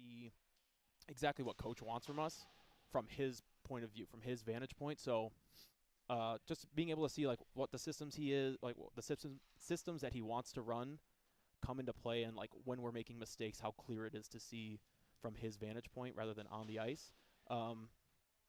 see exactly what coach wants from us from his point of view, from his vantage point. So just being able to see like what the systems he is, like what the systems that he wants to run come into play, and like when we're making mistakes, how clear it is to see from his vantage point rather than on the ice.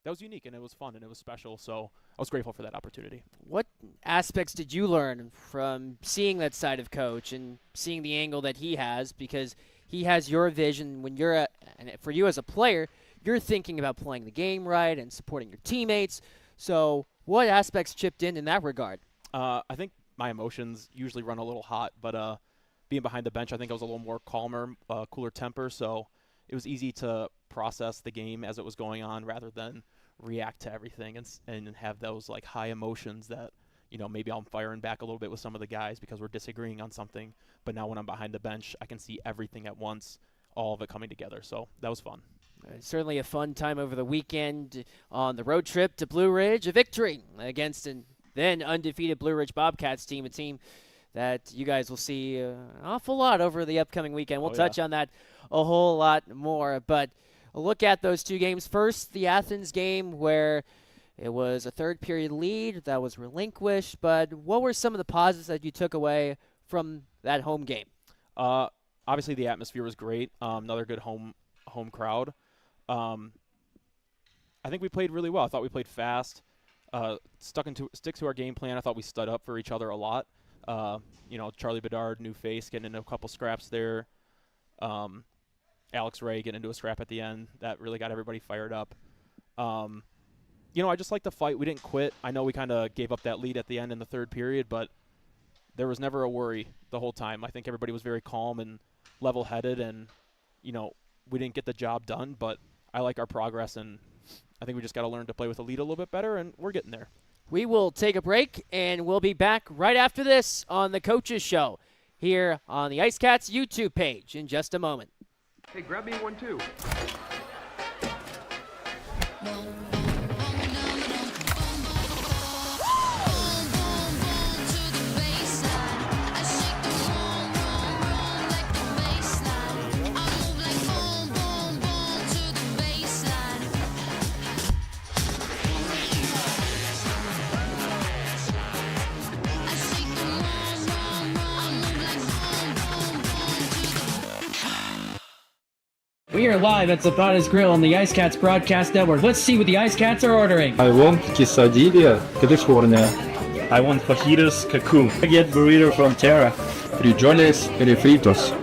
That was unique, and it was fun, and it was special, so I was grateful for that opportunity. What aspects did you learn from seeing that side of coach and seeing the angle that he has? Because he has your vision when you're and for you as a player, you're thinking about playing the game right and supporting your teammates. So what aspects chipped in that regard? I think my emotions usually run a little hot, but being behind the bench, I think I was a little more calmer, cooler temper, so it was easy to process the game as it was going on rather than react to everything and have those like high emotions that, maybe I'm firing back a little bit with some of the guys because we're disagreeing on something. But now when I'm behind the bench, I can see everything at once, all of it coming together. So that was fun. Certainly a fun time over the weekend on the road trip to Blue Ridge, a victory against an then undefeated Blue Ridge Bobcats team, a team that you guys will see an awful lot over the upcoming weekend. We'll touch on that a whole lot more, but a look at those two games. First, the Athens game where it was a third period lead that was relinquished, but what were some of the positives that you took away from that home game? Obviously the atmosphere was great. Another good home crowd. I think we played really well. I thought we played fast, stick to our game plan. I thought we stood up for each other a lot. Charlie Bedard, new face, getting into a couple scraps there. Alex Ray getting into a scrap at the end. That really got everybody fired up. I just like the fight. We didn't quit. I know we kind of gave up that lead at the end in the third period, but there was never a worry the whole time. I think everybody was very calm and level-headed, and, we didn't get the job done, but I like our progress, and I think we just got to learn to play with the lead a little bit better, and we're getting there. We will take a break, and we'll be back right after this on the Coaches Show here on the IceCats YouTube page in just a moment. Hey, grab me one too. We are live at Zapata's Grill on the IceCats Broadcast Network. Let's see what the IceCats are ordering. I want quesadilla, California. I want fajitas cocoon. I get burrito from Terra. Frijoles refritos.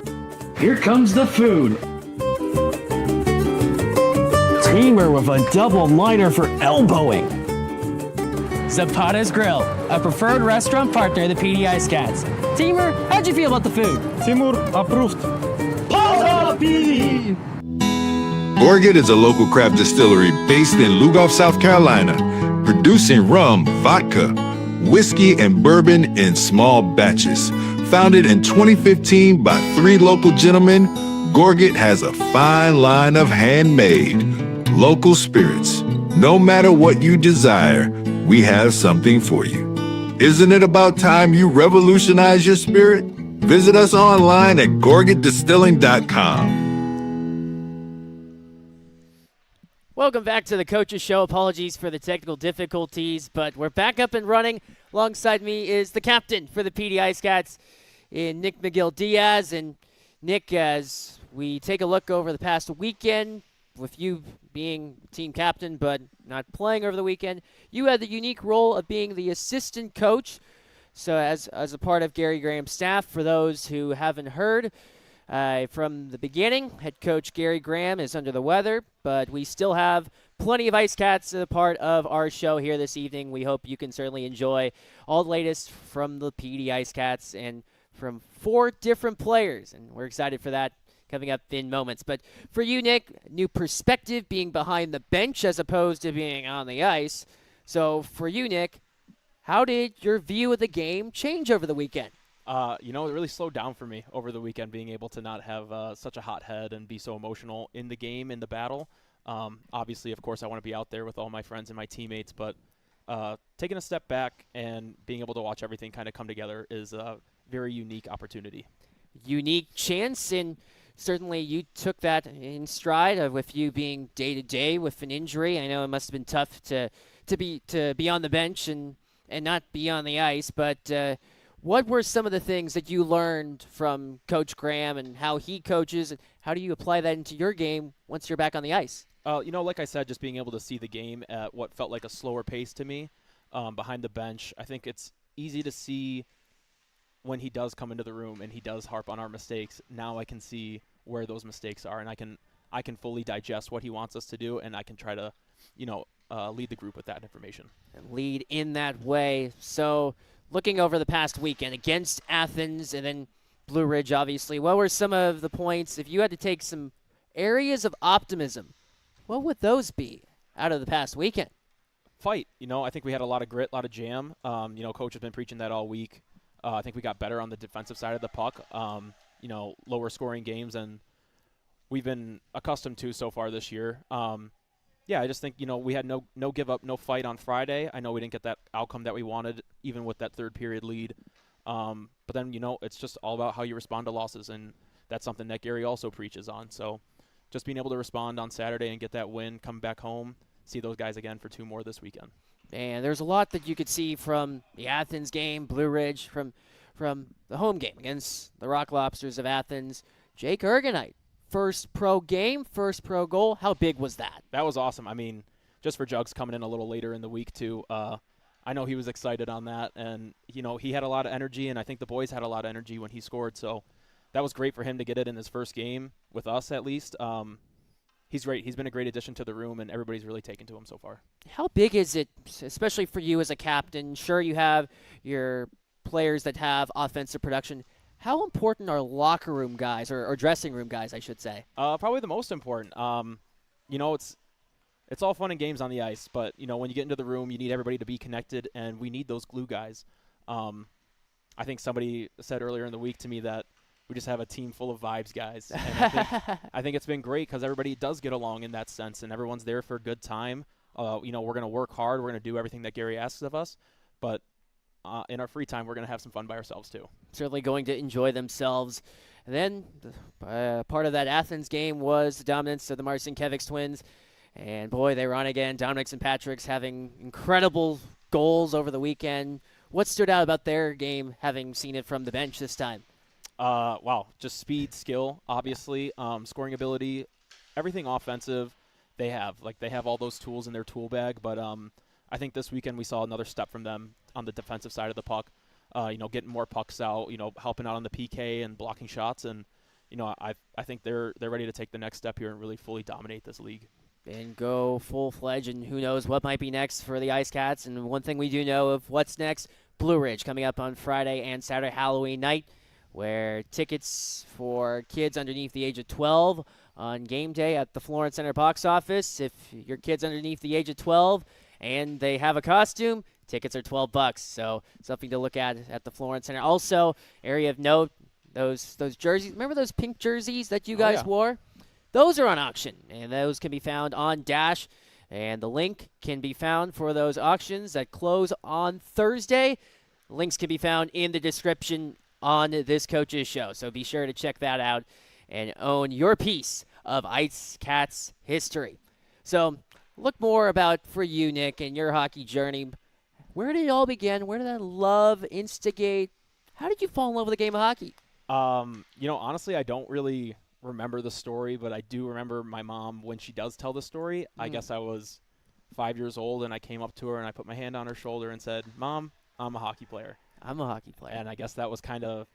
Here comes the food. Teamer with a double liner for elbowing. Zapata's Grill, a preferred restaurant partner of the PD IceCats. Teamer, how'd you feel about the food? Timur approved. Pala PD! Gorget is a local craft distillery based in Lugoff, South Carolina, producing rum, vodka, whiskey, and bourbon in small batches. Founded in 2015 by 3 local gentlemen, Gorget has a fine line of handmade, local spirits. No matter what you desire, we have something for you. Isn't it about time you revolutionize your spirit? Visit us online at gorgetdistilling.com. Welcome back to the Coaches Show. Apologies for the technical difficulties, but we're back up and running. Alongside me is the captain for the PD IceCats, Nick Magill-Diaz. And Nick, as we take a look over the past weekend, with you being team captain but not playing over the weekend, you had the unique role of being the assistant coach. So as a part of Gary Graham's staff, for those who haven't heard, from the beginning, head coach Gary Graham is under the weather, but we still have plenty of IceCats as a part of our show here this evening. We hope you can certainly enjoy all the latest from the PD IceCats and from 4 different players, and we're excited for that coming up in moments. But for you, Nick, new perspective being behind the bench as opposed to being on the ice. So for you, Nick, how did your view of the game change over the weekend? It really slowed down for me over the weekend, being able to not have such a hot head and be so emotional in the game, in the battle. Obviously, of course, I want to be out there with all my friends and my teammates, but taking a step back and being able to watch everything kind of come together is a very unique opportunity. unique chance, and certainly you took that in stride with you being day-to-day with an injury. I know it must have been tough to be on the bench and not be on the ice, but what were some of the things that you learned from Coach Graham and how he coaches, and how do you apply that into your game once you're back on the ice? Like I said, just being able to see the game at what felt like a slower pace to me behind the bench. I think it's easy to see when he does come into the room and he does harp on our mistakes. Now I can see where those mistakes are, and I can fully digest what he wants us to do, and I can try to, lead the group with that information. And lead in that way. So looking over the past weekend against Athens and then Blue Ridge, obviously, what were some of the points, if you had to take some areas of optimism, what would those be out of the past weekend? Fight. I think we had a lot of grit, a lot of jam. Coach has been preaching that all week. I think we got better on the defensive side of the puck. Lower scoring games than we've been accustomed to so far this year. I just think, we had no give up, no fight on Friday. I know we didn't get that outcome that we wanted, even with that third period lead. But then, it's just all about how you respond to losses, and that's something that Gary also preaches on. So just being able to respond on Saturday and get that win, come back home, see those guys again for 2 more this weekend. And there's a lot that you could see from the Athens game, Blue Ridge, from the home game against the Rock Lobsters of Athens. Jake Ergenite, first pro game, first pro goal. How big was that? That was awesome. I mean, just for Jugs coming in a little later in the week, too, I know he was excited on that. And, he had a lot of energy, and I think the boys had a lot of energy when he scored. So that was great for him to get it in his first game, with us at least. He's great. He's been a great addition to the room, and everybody's really taken to him so far. How big is it, especially for you as a captain? Sure, you have your players that have offensive production. How important are locker room guys, or dressing room guys, I should say? Probably the most important. It's all fun and games on the ice, but, when you get into the room, you need everybody to be connected, and we need those glue guys. I think somebody said earlier in the week to me that we just have a team full of vibes guys. And I think it's been great because everybody does get along in that sense, and everyone's there for a good time. We're going to work hard. We're going to do everything that Gary asks of us. But in our free time, we're going to have some fun by ourselves too. Certainly going to enjoy themselves. And then part of that Athens game was the dominance of the Marcinkiewicz twins. And, boy, they were on again. Dominic's and Patrick's having incredible goals over the weekend. What stood out about their game, having seen it from the bench this time? Wow, just speed, skill, obviously, scoring ability, everything offensive they have. Like, they have all those tools in their tool bag, but I think this weekend we saw another step from them on the defensive side of the puck, getting more pucks out, helping out on the PK and blocking shots, and, I think they're ready to take the next step here and really fully dominate this league. And go full-fledged, and who knows what might be next for the IceCats. And one thing we do know of what's next, Blue Ridge coming up on Friday and Saturday, Halloween night, where tickets for kids underneath the age of 12 on game day at the Florence Center box office. If your kid's underneath the age of 12 and they have a costume, tickets are $12. So something to look at the Florence Center. Also, area of note, those jerseys. Remember those pink jerseys that you guys wore? Those are on auction, and those can be found on Dash. And the link can be found for those auctions that close on Thursday. Links can be found in the description on this coach's show. So be sure to check that out and own your piece of IceCats history. So look more about for you, Nick, and your hockey journey. Where did it all begin? Where did that love instigate? How did you fall in love with the game of hockey? Honestly, I don't really remember the story, but I do remember my mom when she does tell the story. I guess I was 5 years old, and I came up to her and I put my hand on her shoulder and said, "Mom, I'm a hockey player." I'm a hockey player. And I guess that was kind of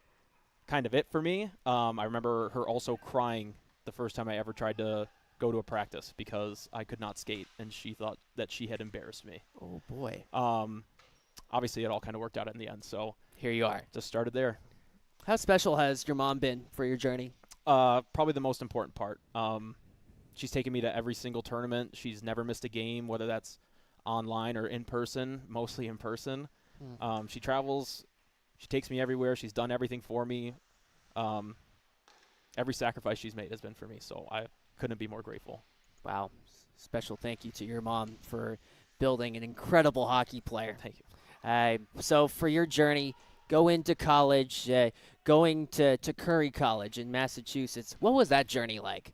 it for me. I remember her also crying the first time I ever tried to go to a practice because I could not skate, and she thought that she had embarrassed me. Oh, boy. Obviously, it all kind of worked out in the end, so here you are. Just started there. How special has your mom been for your journey? Probably the most important part. She's taken me to every single tournament. She's never missed a game, whether that's online or in person, mostly in person. She travels. She takes me everywhere. She's done everything for me. Every sacrifice she's made has been for me, so I couldn't be more grateful. Wow. Special thank you to your mom for building an incredible hockey player. Thank you. So for your journey, go into college, going to Curry College in Massachusetts. What was that journey like?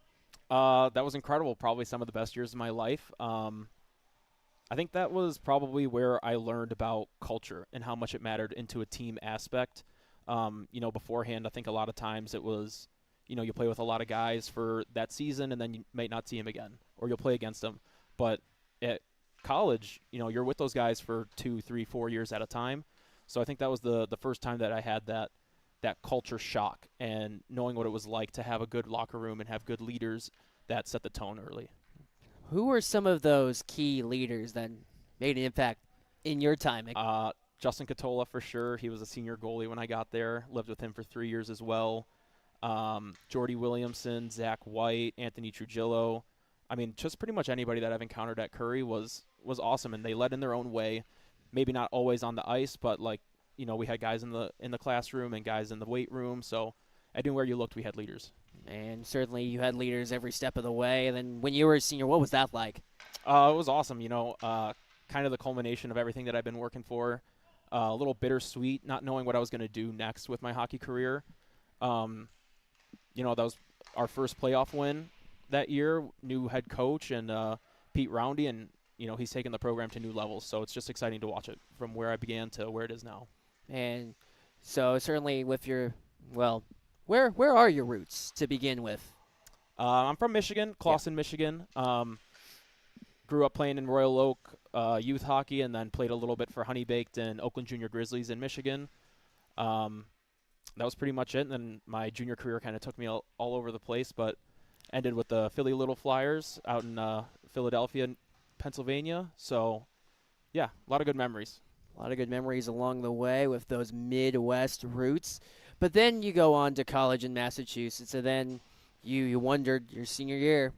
That was incredible. Probably some of the best years of my life. I think that was probably where I learned about culture and how much it mattered into a team aspect. Beforehand, I think a lot of times it was, you play with a lot of guys for that season and then you might not see them again, or you'll play against them. But at college, you're with those guys for 2, 3, 4 years at a time. So I think that was the first time that I had that culture shock and knowing what it was like to have a good locker room and have good leaders that set the tone early. Who were some of those key leaders that made an impact in your time? Justin Catola for sure. He was a senior goalie when I got there. Lived with him for 3 years as well. Jordy Williamson, Zach White, Anthony Trujillo. I mean, just pretty much anybody that I've encountered at Curry was awesome, and they led in their own way. Maybe not always on the ice, but we had guys in the classroom and guys in the weight room. So anywhere you looked, we had leaders. And certainly you had leaders every step of the way. And then when you were a senior, what was that like? It was awesome. Kind of the culmination of everything that I've been working for. A little bittersweet, not knowing what I was going to do next with my hockey career. That was our first playoff win that year. New head coach and Pete Roundy, and he's taken the program to new levels. So it's just exciting to watch it from where I began to where it is now. And so certainly with your where are your roots to begin with? I'm from Michigan, Clawson, Michigan. Grew up playing in Royal Oak youth hockey, and then played a little bit for Honey Baked and Oakland Junior Grizzlies in Michigan. That was pretty much it. And then my junior career kind of took me all over the place, but ended with the Philly Little Flyers out in Philadelphia, Pennsylvania. So, yeah, a lot of good memories. A lot of good memories along the way with those Midwest roots. But then you go on to college in Massachusetts, and then you wondered your senior year,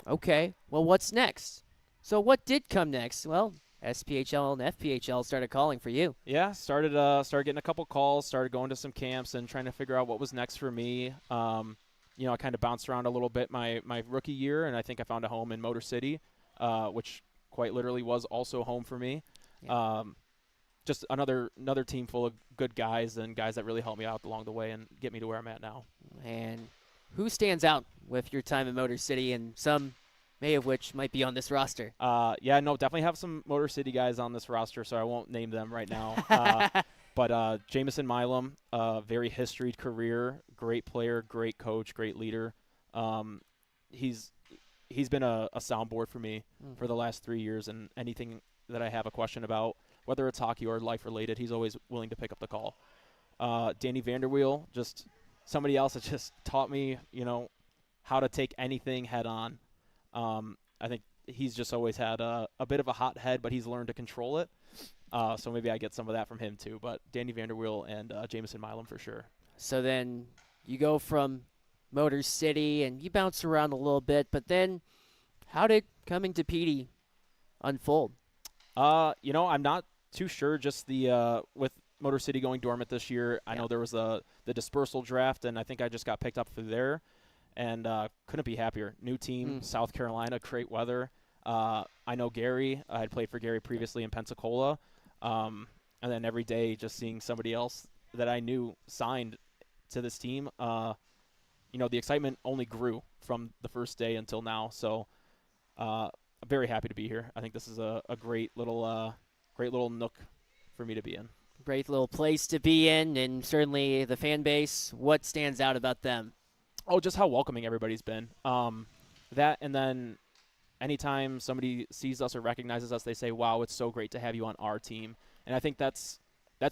okay, well, what's next? So what did come next? Well, SPHL and FPHL started calling for you. Yeah, started getting a couple calls, started going to some camps and trying to figure out what was next for me. I kind of bounced around a little bit my rookie year, and I think I found a home in Motor City, which quite literally was also home for me. Yeah. Just another team full of good guys and guys that really helped me out along the way and get me to where I'm at now. And who stands out with your time in Motor City, and some may of which might be on this roster? Definitely have some Motor City guys on this roster, so I won't name them right now. But Jamison Milam, very historied career, great player, great coach, great leader. He's been a soundboard for me for the last 3 years, and anything that I have a question about, whether it's hockey or life-related, he's always willing to pick up the call. Danny Vanderweel, just somebody else that just taught me, how to take anything head-on. I think he's just always had a bit of a hot head, but he's learned to control it. So maybe I get some of that from him too. But Danny Vanderweel and Jamison Milam for sure. So then you go from Motor City and you bounce around a little bit, but then how did coming to PD unfold? I'm not too sure. Just the with Motor City going dormant this year, I know there was the dispersal draft, and I think I just got picked up for there, and couldn't be happier. New team, South Carolina, great weather. I know Gary. I had played for Gary previously in Pensacola, and then every day just seeing somebody else that I knew signed to this team. The excitement only grew from the first day until now. So I'm very happy to be here. I think this is a great little nook for me to be in. Great little place to be in, and certainly the fan base. What stands out about them? Oh, just how welcoming everybody's been. That, and then anytime somebody sees us or recognizes us, they say, wow, it's so great to have you on our team. And I think that's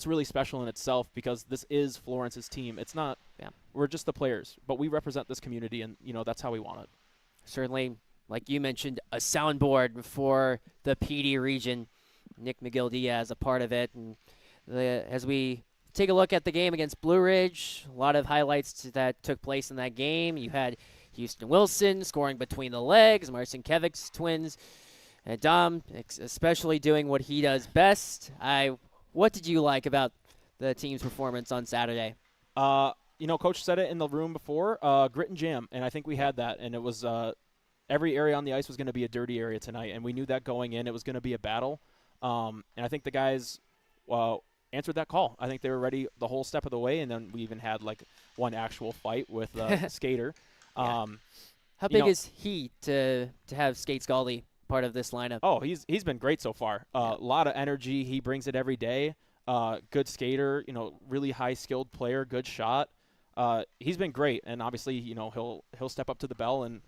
really special in itself, because this is Florence's team. It's not, we're just the players, but we represent this community, and, that's how we want it. Certainly, like you mentioned, a soundboard for the PD region. Nick Magill-Diaz a part of it. And as we take a look at the game against Blue Ridge, a lot of highlights that took place in that game. You had Houston Wilson scoring between the legs, Marcinkiewicz twins, and Dom especially doing what he does best. What did you like about the team's performance on Saturday? Coach said it in the room before, grit and jam, and I think we had that. And it was every area on the ice was going to be a dirty area tonight, and we knew that going in. It was going to be a battle. And I think the guys answered that call. I think they were ready the whole step of the way, and then we even had like one actual fight with Skater. How big is he to have Skate Scaldi part of this lineup? Oh, he's been great so far. A lot of energy. He brings it every day. Good skater, really high skilled player, good shot. He's been great, and obviously, he'll step up to the bell and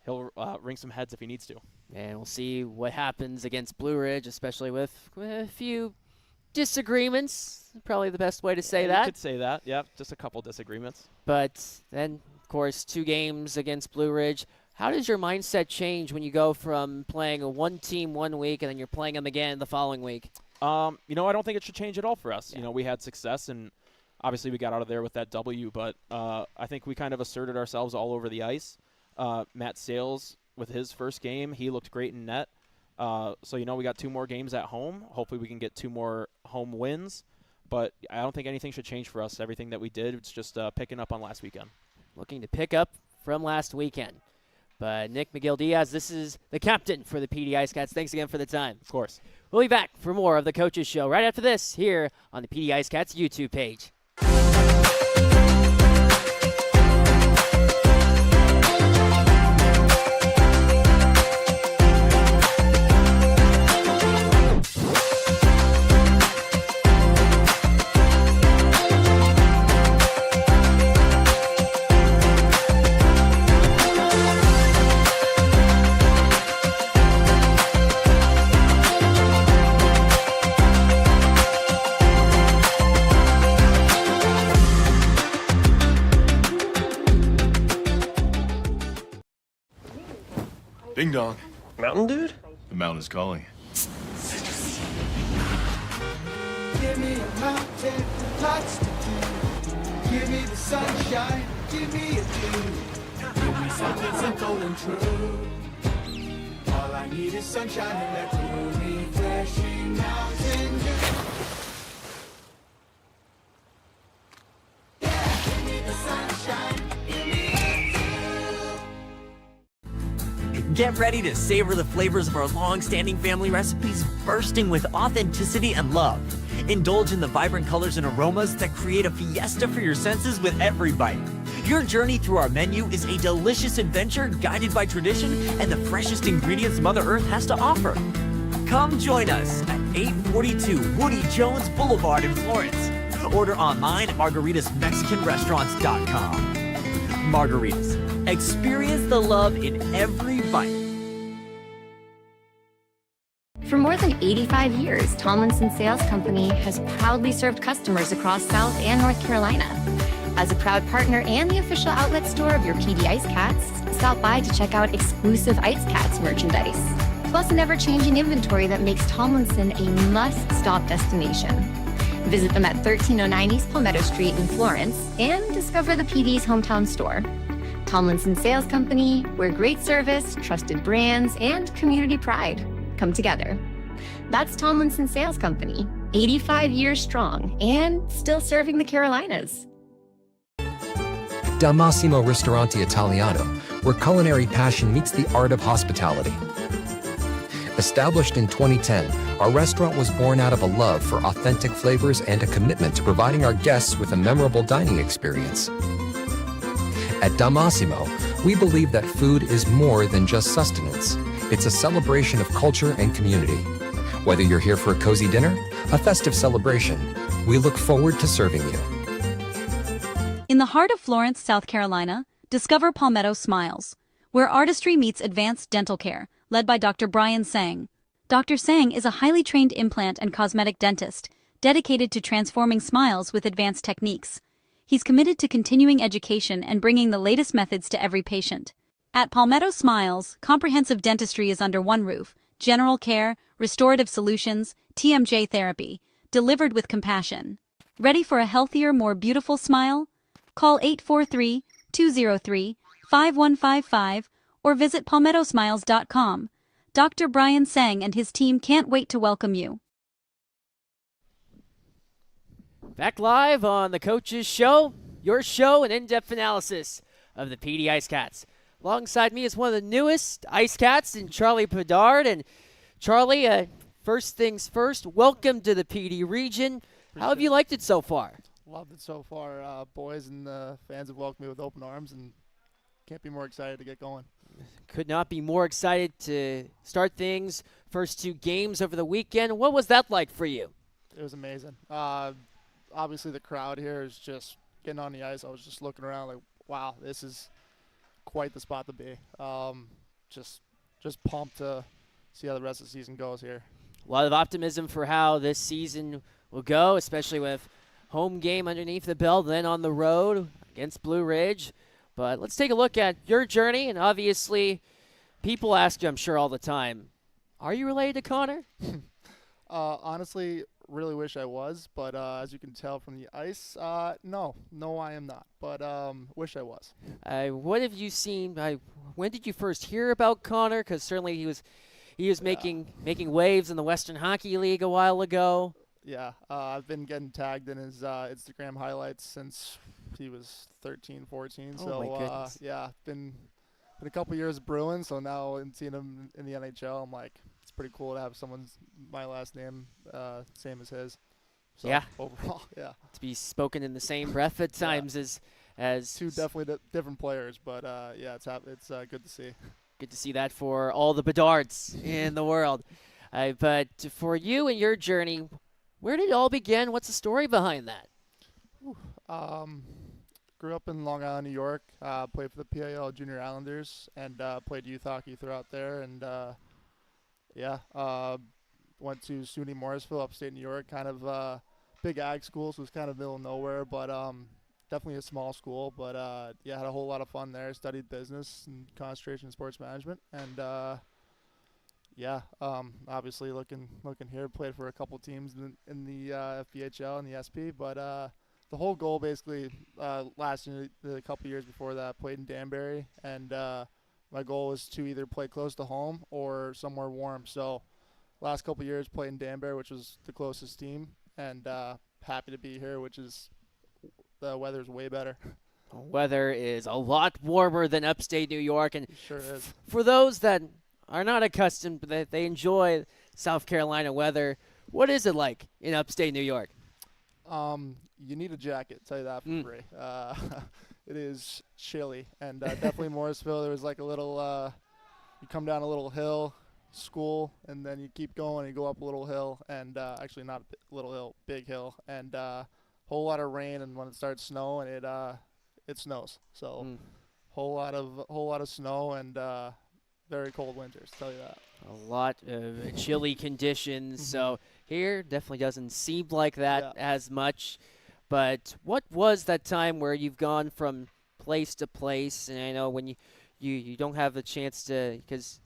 he'll ring some heads if he needs to. And we'll see what happens against Blue Ridge, especially with a few disagreements. Probably the best way to say that. You could say that, yeah, just a couple disagreements. But then, of course, 2 games against Blue Ridge. How does your mindset change when you go from playing one team one week and then you're playing them again the following week? I don't think it should change at all for us. We had success, and obviously we got out of there with that W, but I think we kind of asserted ourselves all over the ice. Matt Sales, with his first game, he looked great in net. So, we got 2 more games at home. Hopefully we can get 2 more home wins. But I don't think anything should change for us. Everything that we did, it's just picking up on last weekend. Looking to pick up from last weekend. But Nick Magill-Diaz, this is the captain for the PD IceCats. Thanks again for the time. Of course. We'll be back for more of the Coaches Show right after this here on the PD IceCats YouTube page. Ding dong. Mountain Dude? The mountain is calling. Give me a mountain, lots to do. Give me the sunshine, give me a dew. Give me something simple and true. All I need is sunshine and that cool, refreshing mountain dew. Yeah, give me the sunshine, give me Get ready to savor the flavors of our long-standing family recipes bursting with authenticity and love. Indulge in the vibrant colors and aromas that create a fiesta for your senses with every bite. Your journey through our menu is a delicious adventure guided by tradition and the freshest ingredients Mother Earth has to offer. Come join us at 842 Woody Jones Boulevard in Florence. Order online at margaritasmexicanrestaurants.com. Margaritas. Experience the love in every bite. For more than 85 years, Tomlinson Sales Company has proudly served customers across South and North Carolina. As a proud partner and the official outlet store of your PD IceCats, stop by to check out exclusive IceCats merchandise, plus an ever-changing inventory that makes Tomlinson a must-stop destination. Visit them at 1309 East Palmetto Street in Florence and discover the PD's hometown store. Tomlinson Sales Company, where great service, trusted brands, and community pride come together. That's Tomlinson Sales Company, 85 years strong and still serving the Carolinas. Dal Massimo Ristorante Italiano, where culinary passion meets the art of hospitality. Established in 2010, our restaurant was born out of a love for authentic flavors and a commitment to providing our guests with a memorable dining experience. At Dal Massimo, we believe that food is more than just sustenance. It's a celebration of culture and community. Whether you're here for a cozy dinner, a festive celebration, we look forward to serving you. In the heart of Florence, South Carolina, discover Palmetto Smiles, where artistry meets advanced dental care, led by Dr. Brian Sang. Dr. Sang is a highly trained implant and cosmetic dentist, dedicated to transforming smiles with advanced techniques. He's committed to continuing education and bringing the latest methods to every patient. At Palmetto Smiles, comprehensive dentistry is under one roof: general care, restorative solutions, TMJ therapy, delivered with compassion. Ready for a healthier, more beautiful smile? Call 843-203-5155 or visit palmettosmiles.com. Dr. Brian Sang and his team can't wait to welcome you. Back live on the Coaches Show, your show and in-depth analysis of the PD IceCats. Alongside me is one of the newest IceCats in Charlie Bedard. And Charlie, first things first, welcome to the PD region. How have you liked it so far? Loved it so far. Boys and the fans have welcomed me with open arms, and can't be more excited to get going. Could not be more excited to start things. First 2 games over the weekend. What was that like for you? It was amazing. Obviously, the crowd here is just getting on the ice. I was just looking around like, wow, this is quite the spot to be. Just pumped to see how the rest of the season goes here. A lot of optimism for how this season will go, especially with home game underneath the belt, then on the road against Blue Ridge. But let's take a look at your journey, and obviously people ask you, I'm sure, all the time, are you related to Connor? Honestly, really wish I was, but as you can tell from the ice, no, I am not, but wish I was. What have you seen? When did you first hear about Connor? Because certainly he was making waves in the Western Hockey League a while ago. Yeah, I've been getting tagged in his Instagram highlights since he was 13, 14. Oh, so my goodness. yeah, been a couple years brewing. So now in seeing him in the NHL, I'm like, it's pretty cool to have my last name same as his. So yeah. Overall, yeah. To be spoken in the same breath at times as two definitely different players, but yeah, it's good to see. Good to see that for all the Bedards in the world. But for you and your journey, where did it all begin? What's the story behind that? Grew up in Long Island, New York. Played for the PAL Junior Islanders and played youth hockey throughout there. And went to SUNY Morrisville, upstate New York. Kind of big ag school, so it was kind of middle of nowhere, but definitely a small school. But had a whole lot of fun there. Studied business and concentration in sports management. And obviously looking here, played for a couple teams in the FBHL and the SP, but the whole goal basically last year, the couple years before that, played in Danbury, and my goal was to either play close to home or somewhere warm. So last couple years played in Danbury, which was the closest team, and happy to be here, which is the weather's way better. Weather is a lot warmer than upstate New York, and it sure is. For those that are not accustomed, but that they enjoy South Carolina weather, what is it like in upstate New York? You need a jacket, tell you that for free. It is chilly, and definitely Morrisville, there was like a little, you come down a little hill, school, and then you keep going and you go up a little hill, and actually not a little hill, big hill, and whole lot of rain, and when it starts snowing, it snows. So whole lot of snow and very cold winters, tell you that. A lot of chilly conditions, so here definitely doesn't seem like that as much. But what was that time where you've gone from place to place? And I know when you don't have a chance to, because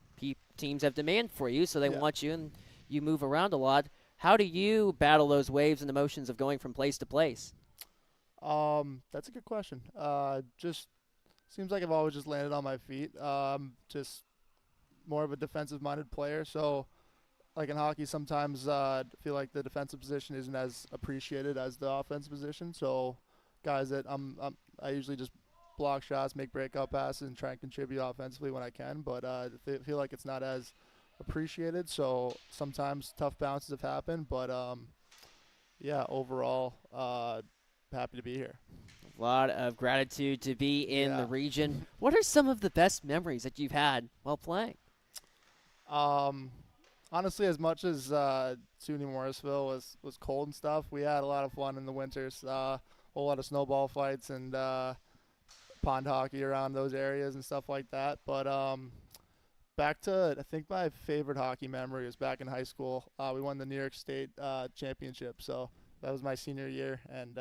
teams have demand for you, so they want you, and you move around a lot. How do you battle those waves and emotions of going from place to place? That's a good question. Just seems like I've always just landed on my feet. Just more of a defensive-minded player. So, like in hockey, sometimes I feel like the defensive position isn't as appreciated as the offensive position. So, guys that I usually just block shots, make breakout passes, and try and contribute offensively when I can. But I feel like it's not as appreciated. So sometimes tough bounces have happened. But overall, happy to be here. A lot of gratitude to be in the region. What are some of the best memories that you've had while playing? Honestly, as much as SUNY Morrisville was cold and stuff, we had a lot of fun in the winters. A whole lot of snowball fights and pond hockey around those areas and stuff like that. But back to, I think my favorite hockey memory was back in high school. We won the New York State championship, so that was my senior year, and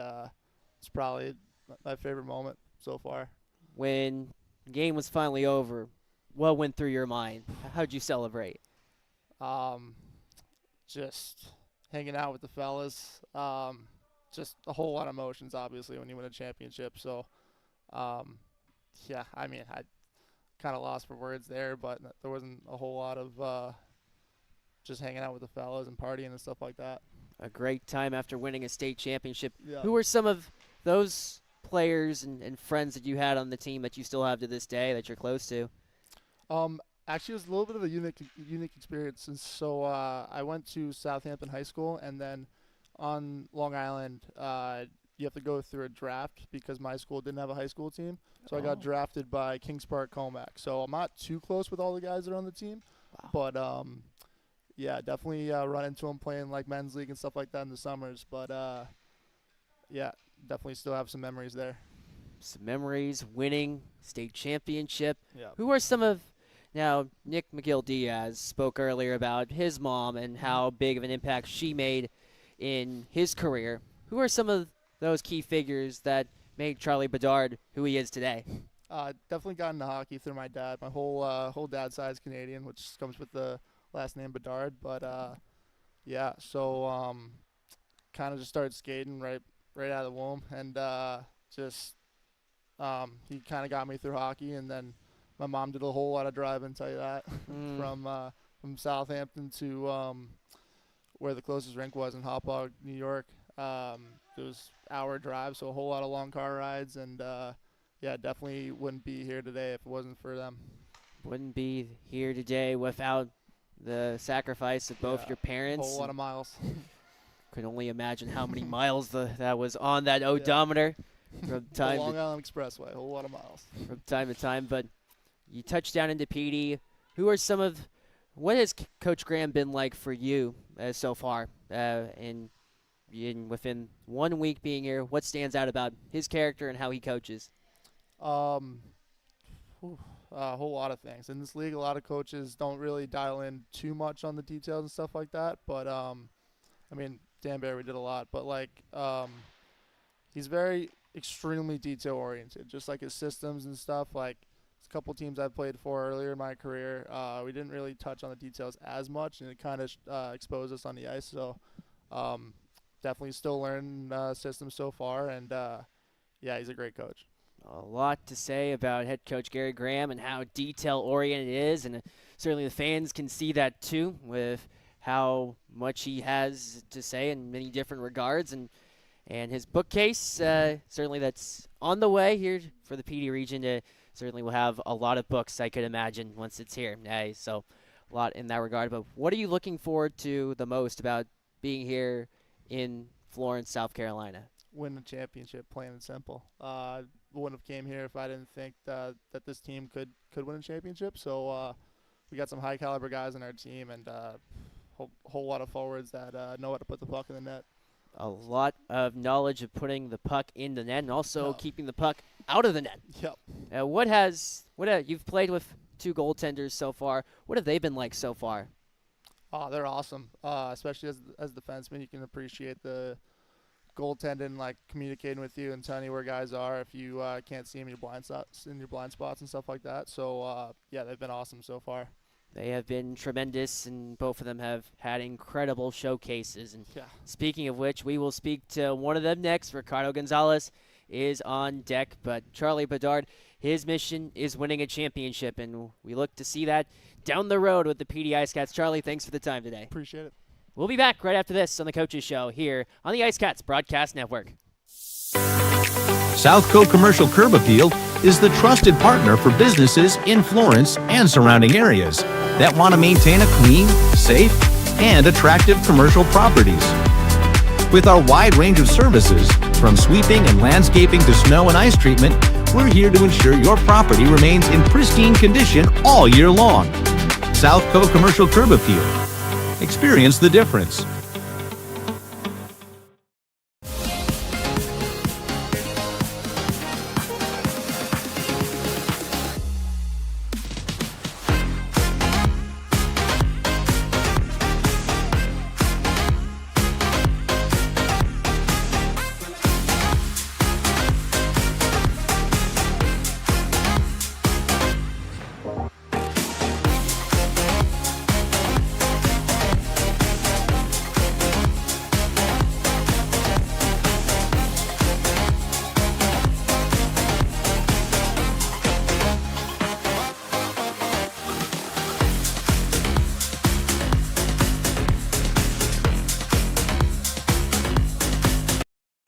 it's probably my favorite moment so far. When the game was finally over, what went through your mind? How'd you celebrate? Just hanging out with the fellas. Just a whole lot of emotions, obviously, when you win a championship. So, I mean, I kind of lost for words there, but there wasn't a whole lot of just hanging out with the fellas and partying and stuff like that. A great time after winning a state championship. Yeah. Who were some of those players and friends that you had on the team that you still have to this day that you're close to? Actually, it was a little bit of a unique experience. And so I went to Southampton High School, and then on Long Island, you have to go through a draft because my school didn't have a high school team. So I got drafted by Kings Park Comac. So I'm not too close with all the guys that are on the team. Wow. But, yeah, definitely run into them playing like men's league and stuff like that in the summers. But, yeah, definitely still have some memories there. Some memories, winning state championship. Yeah. Who are some of now? Nick Magill-Diaz spoke earlier about his mom and how big of an impact she made in his career. Who are some of those key figures that made Charlie Bedard who he is today? Definitely got into hockey through my dad. My whole dad's side is Canadian, which comes with the last name Bedard. But yeah, so kind of just started skating right out of the womb, and just he kind of got me through hockey, and then my mom did a whole lot of driving, tell you that, from Southampton to where the closest rink was in Hauppauge, New York. It was hour drive, so a whole lot of long car rides, and yeah, definitely wouldn't be here today if it wasn't for them. Wouldn't be here today without the sacrifice of both your parents. A whole lot of miles. Could only imagine how many miles that was on that odometer from time. The Long Island Expressway, a whole lot of miles. From time to time, but you touched down into PD. Who are some of? What has Coach Graham been like for you so far? Within 1 week being here, what stands out about his character and how he coaches? A whole lot of things. In this league, a lot of coaches don't really dial in too much on the details and stuff like that. But, I mean, Dan Barry did a lot. But, like, he's very extremely detail-oriented, just like his systems and stuff. Like, a couple teams I've played for earlier in my career, we didn't really touch on the details as much, and it kind of exposed us on the ice. So, definitely still learning systems so far. And, yeah, he's a great coach. A lot to say about head coach Gary Graham and how detail-oriented it is, and certainly the fans can see that too with how much he has to say in many different regards. And his bookcase, certainly that's on the way here for the PD region. Certainly will have a lot of books, I could imagine, once it's here. So a lot in that regard. But what are you looking forward to the most about being here in Florence, South Carolina? Win the championship, plain and simple. Wouldn't have came here if I didn't think that this team could win a championship. So we got some high caliber guys on our team, and whole lot of forwards that know how to put the puck in the net. A lot of knowledge of putting the puck in the net and also keeping the puck out of the net. Yep. You've played with two goaltenders so far. What have they been like so far? Oh, they're awesome. Especially as defensemen, you can appreciate the goaltending, like communicating with you and telling you where guys are if you can't see them in your blind spots and stuff like that. So yeah, they've been awesome so far. They have been tremendous, and both of them have had incredible showcases. And speaking of which, we will speak to one of them next. Ricardo Gonzalez is on deck, but Charlie Bedard, his mission is winning a championship, and we look to see that down the road with the PD IceCats. Charlie, thanks for the time today. Appreciate it. We'll be back right after this on the Coaches Show here on the IceCats Broadcast Network. Southco Commercial Curb Appeal is the trusted partner for businesses in Florence and surrounding areas that want to maintain a clean, safe, and attractive commercial properties. With our wide range of services, from sweeping and landscaping to snow and ice treatment, we're here to ensure your property remains in pristine condition all year long. Southco Commercial Curb Appeal. Experience the difference.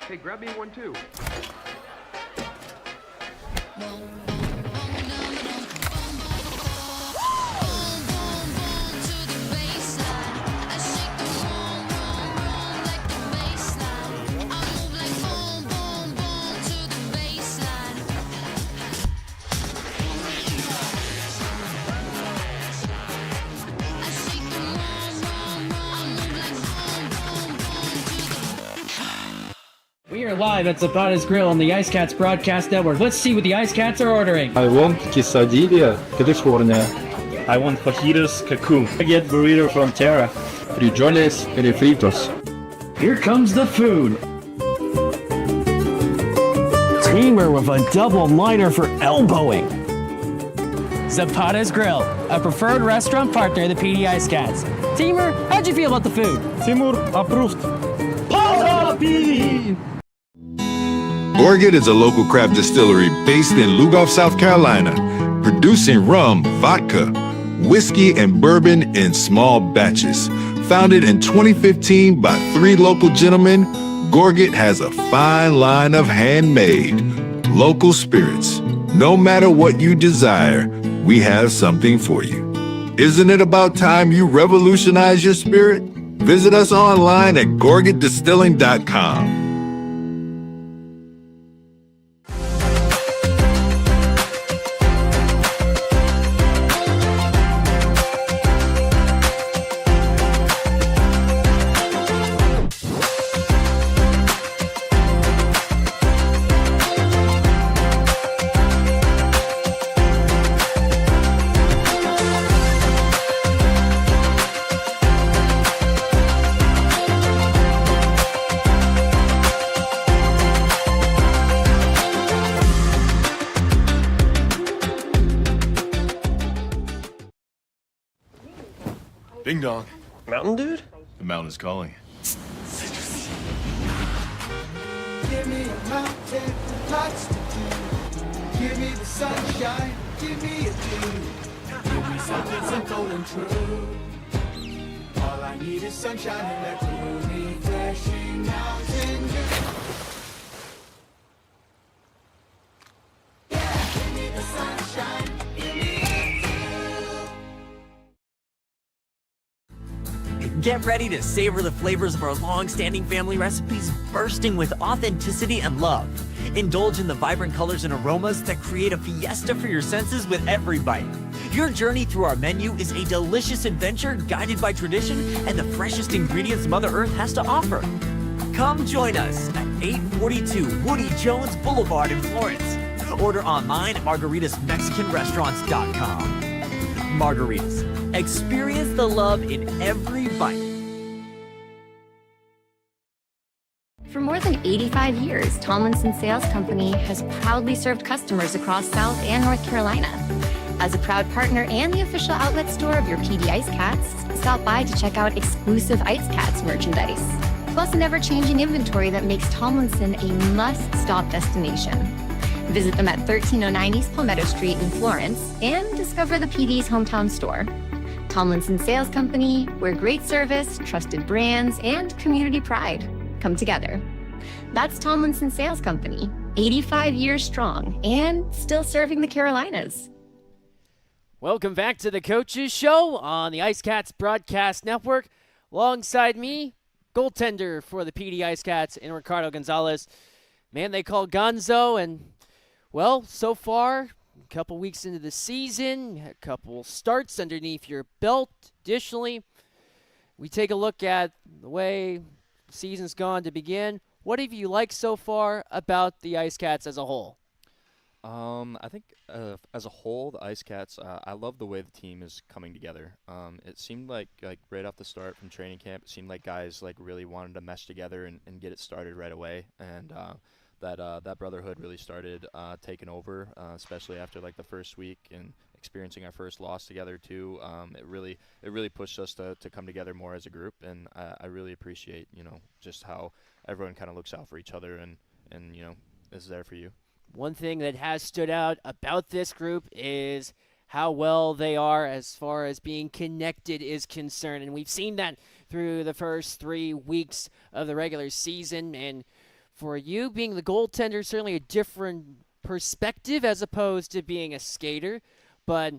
Hey, grab me one too. Here live at Zapata's Grill on the IceCats Broadcast Network. Let's see what the IceCats are ordering. I want quesadilla, California. I want fajitas Cancun. I get burrito from Terra. Frijoles refritos. Here comes the food. Teamer with a double liner for elbowing. Zapata's Grill, a preferred restaurant partner of the PD IceCats. Teamer, how'd you feel about the food? Timur approved. Gorget is a local craft distillery based in Lugoff, South Carolina, producing rum, vodka, whiskey, and bourbon in small batches. Founded in 2015 by 3 local gentlemen, Gorget has a fine line of handmade, local spirits. No matter what you desire, we have something for you. Isn't it about time you revolutionize your spirit? Visit us online at gorgetdistilling.com. Ding dong. Mountain Dude? The mountain is calling. Give me a mountain, lots to do. Give me the sunshine, give me a dew. Give me something simple and true. All I need is sunshine and that cool, refreshing mountain dew. Yeah, give me the sunshine, give me a dew. Get ready to savor the flavors of our long-standing family recipes bursting with authenticity and love. Indulge in the vibrant colors and aromas that create a fiesta for your senses with every bite. Your journey through our menu is a delicious adventure guided by tradition and the freshest ingredients Mother Earth has to offer. Come join us at 842 Woody Jones Boulevard in Florence. Order online at margaritasmexicanrestaurants.com. Margaritas. Experience the love in every bite. For more than 85 years, Tomlinson Sales Company has proudly served customers across South and North Carolina. As a proud partner and the official outlet store of your PD IceCats, stop by to check out exclusive IceCats merchandise, plus an ever-changing inventory that makes Tomlinson a must-stop destination. Visit them at 1309 East Palmetto Street in Florence and discover the PD's hometown store. Tomlinson Sales Company, where great service, trusted brands, and community pride come together. That's Tomlinson Sales Company, 85 years strong and still serving the Carolinas. Welcome back to the Coaches Show on the IceCats Broadcast Network. Alongside me, goaltender for the PD IceCats and Ricardo Gonzalez. Man, they call Gonzo, and well, so far, a couple weeks into the season, a couple starts underneath your belt. Additionally, we take a look at the way the season's gone to begin. What have you liked so far about the IceCats as a whole? I think as a whole, the IceCats, I love the way the team is coming together. It seemed like right off the start from training camp, it seemed like guys really wanted to mesh together and get it started right away. And that brotherhood really started taking over, especially after the first week and experiencing our first loss together too. It really pushed us to come together more as a group, and I really appreciate just how everyone kind of looks out for each other and is there for you. One thing that has stood out about this group is how well they are as far as being connected is concerned, and we've seen that through the first 3 weeks of the regular season. And for you, being the goaltender, certainly a different perspective as opposed to being a skater. But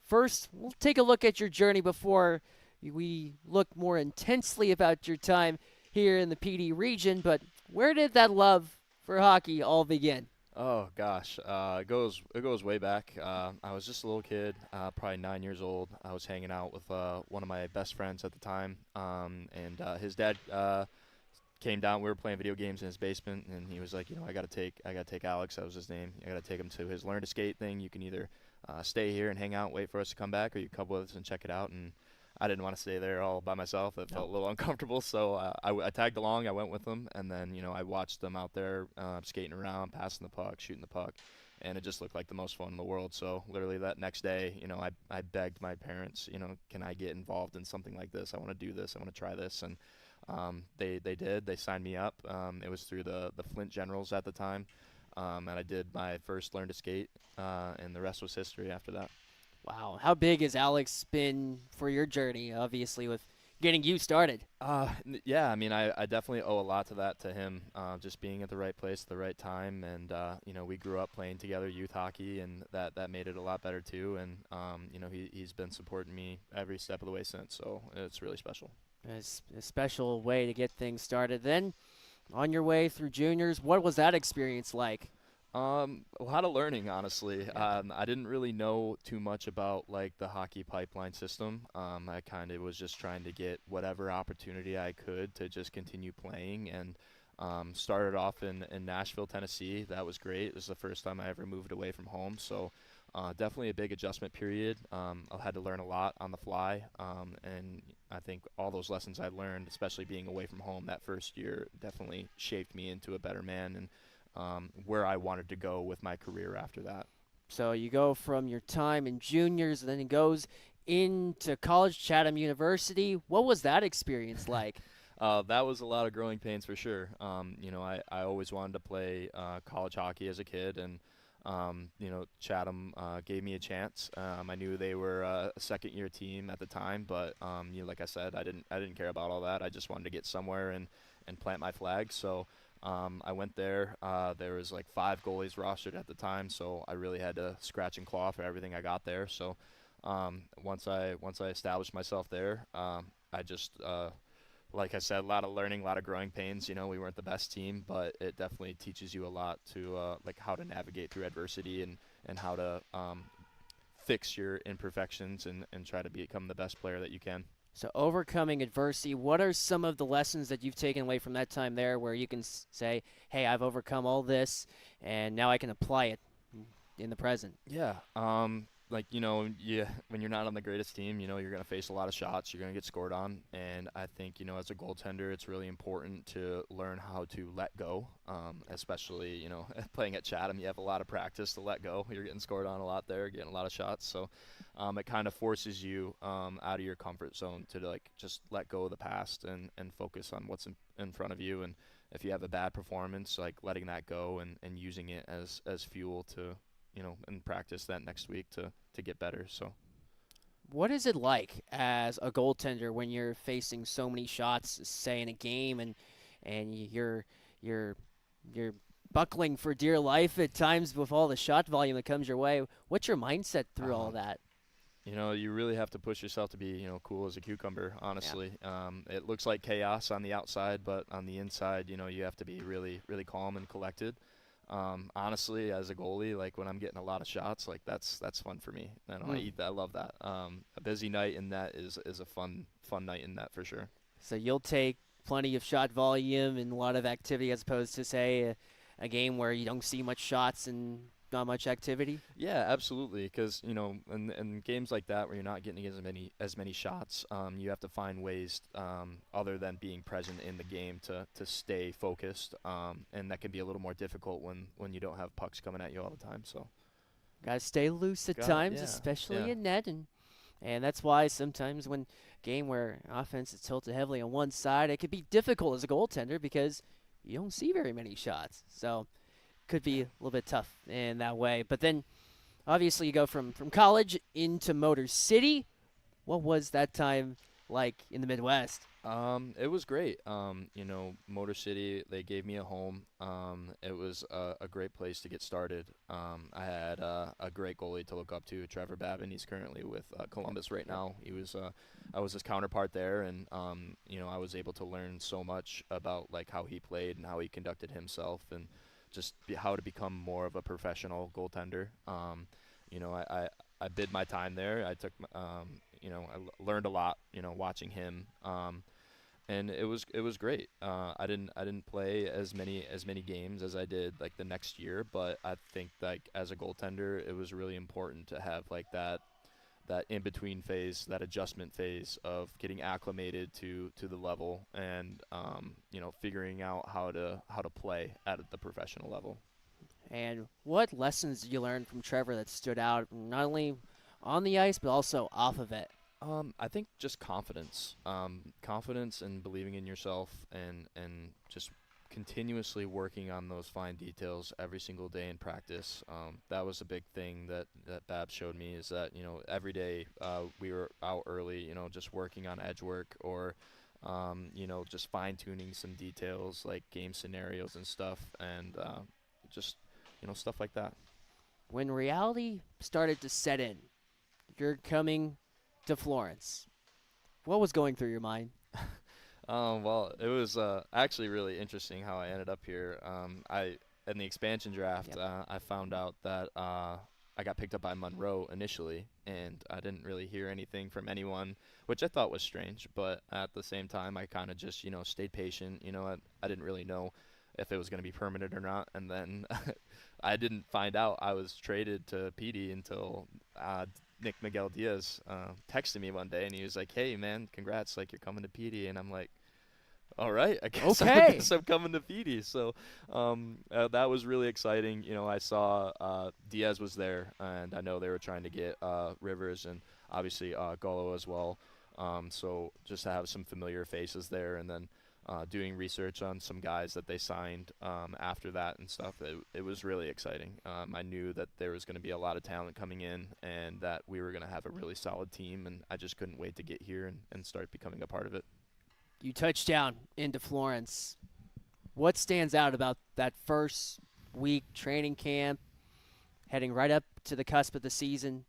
first, we'll take a look at your journey before we look more intensely about your time here in the PD region. But where did that love for hockey all begin? Oh gosh, it goes way back. I was just a little kid, probably 9 years old. I was hanging out with one of my best friends at the time, and his dad came down. We were playing video games in his basement, and he was like, I gotta take Alex. That was his name. I gotta take him to his learn to skate thing. You can either stay here and hang out, wait for us to come back, or you come with us and check it out. And I didn't want to stay there all by myself. It felt a little uncomfortable, so I tagged along. I went with them, and then I watched them out there skating around, passing the puck, shooting the puck, and it just looked like the most fun in the world. So literally that next day, I begged my parents, can I get involved in something like this? I want to do this. I want to try this, and they did. They signed me up. It was through the Flint Generals at the time, and I did my first learn to skate, and the rest was history after that. Wow. How big has Alex been for your journey, obviously, with getting you started? Yeah, I mean, I definitely owe a lot to that to him, just being at the right place at the right time. And, we grew up playing together youth hockey, and that made it a lot better, too. And, he's been supporting me every step of the way since, so it's really special. It's a special way to get things started. Then, on your way through juniors, what was that experience like? A lot of learning, honestly. I didn't really know too much about the hockey pipeline system. I kind of was just trying to get whatever opportunity I could to just continue playing, and started off in Nashville, Tennessee. That was great. It was the first time I ever moved away from home, so definitely a big adjustment period. I had to learn a lot on the fly, and I think all those lessons I learned, especially being away from home that first year, definitely shaped me into a better man, and where I wanted to go with my career after that. So you go from your time in juniors, and then it goes into college, Chatham University. What was that experience like? That was a lot of growing pains for sure. I always wanted to play college hockey as a kid, and Chatham gave me a chance. I knew they were a second-year team at the time, but like I said, I didn't care about all that. I just wanted to get somewhere and plant my flag. So I went there. There was 5 goalies rostered at the time, so I really had to scratch and claw for everything I got there. So once I established myself there, I just like I said, a lot of learning, a lot of growing pains. We weren't the best team, but it definitely teaches you a lot to how to navigate through adversity and how to fix your imperfections and try to become the best player that you can. So overcoming adversity, what are some of the lessons that you've taken away from that time there where you can say, hey, I've overcome all this, and now I can apply it in the present? Yeah. When you're not on the greatest team, you're going to face a lot of shots. You're going to get scored on. And I think, as a goaltender, it's really important to learn how to let go, especially, playing at Chatham. You have a lot of practice to let go. You're getting scored on a lot there, getting a lot of shots. So it kind of forces you out of your comfort zone to, just let go of the past and focus on what's in front of you. And if you have a bad performance, letting that go and using it as fuel to – and practice that next week to get better. So, what is it like as a goaltender when you're facing so many shots, say in a game, and you're buckling for dear life at times with all the shot volume that comes your way? What's your mindset through all that? You really have to push yourself to be, cool as a cucumber, honestly. Yeah. It looks like chaos on the outside, but on the inside, you have to be really, really calm and collected. Honestly, as a goalie, when I'm getting a lot of shots, that's fun for me. I love that. A busy night in that is a fun night in that for sure. So you'll take plenty of shot volume and a lot of activity as opposed to, say, a game where you don't see much shots and not much activity? Yeah, absolutely. Because in games like that where you're not getting as many shots, you have to find ways other than being present in the game to stay focused, and that can be a little more difficult when you don't have pucks coming at you all the time. So, gotta stay loose at times, especially in net, and that's why sometimes when game where offense is tilted heavily on one side, it can be difficult as a goaltender because you don't see very many shots. So. Could be a little bit tough in that way. But then, obviously, you go from college into Motor City. What was that time like in the Midwest? It was great. Motor City, they gave me a home. It was a great place to get started. I had a great goalie to look up to, Trevor Babin. He's currently with Columbus right now. I was his counterpart there, and I was able to learn so much about how he played and how he conducted himself, and just how to become more of a professional goaltender. I bid my time there. I took, I learned a lot, watching him. and it was great. I didn't play as many games as I did like the next year, but I think like as a goaltender, it was really important to have like that in between phase, that adjustment phase of getting acclimated to the level and figuring out how to play at the professional level. And what lessons did you learn from Trevor that stood out, not only on the ice but also off of it? I think just confidence, confidence and believing in yourself, and just continuously working on those fine details every single day in practice. That was a big thing that Babs showed me, is that every day we were out early, just working on edge work or just fine tuning some details like game scenarios and stuff, and just stuff like that. When reality started to set in, you're coming to Florence. What was going through your mind? Well, it was actually really interesting how I ended up here. In the expansion draft, I found out that I got picked up by Monroe initially, and I didn't really hear anything from anyone, which I thought was strange. But at the same time, I kind of just stayed patient. I didn't really know if it was going to be permanent or not, and then I didn't find out I was traded to PD until Nick Magill-Diaz texted me one day, and he was like, "Hey man, congrats! Like, you're coming to PD." And I'm like, "All right, I guess, okay. I guess I'm coming to PD." So that was really exciting. I saw Diaz was there, and I know they were trying to get Rivers and obviously Gullo as well. So just to have some familiar faces there, and then doing research on some guys that they signed after that and stuff. It was really exciting. I knew that there was going to be a lot of talent coming in, and that we were going to have a really solid team, and I just couldn't wait to get here and start becoming a part of it. You touched down into Florence. What stands out about that first week training camp, heading right up to the cusp of the season?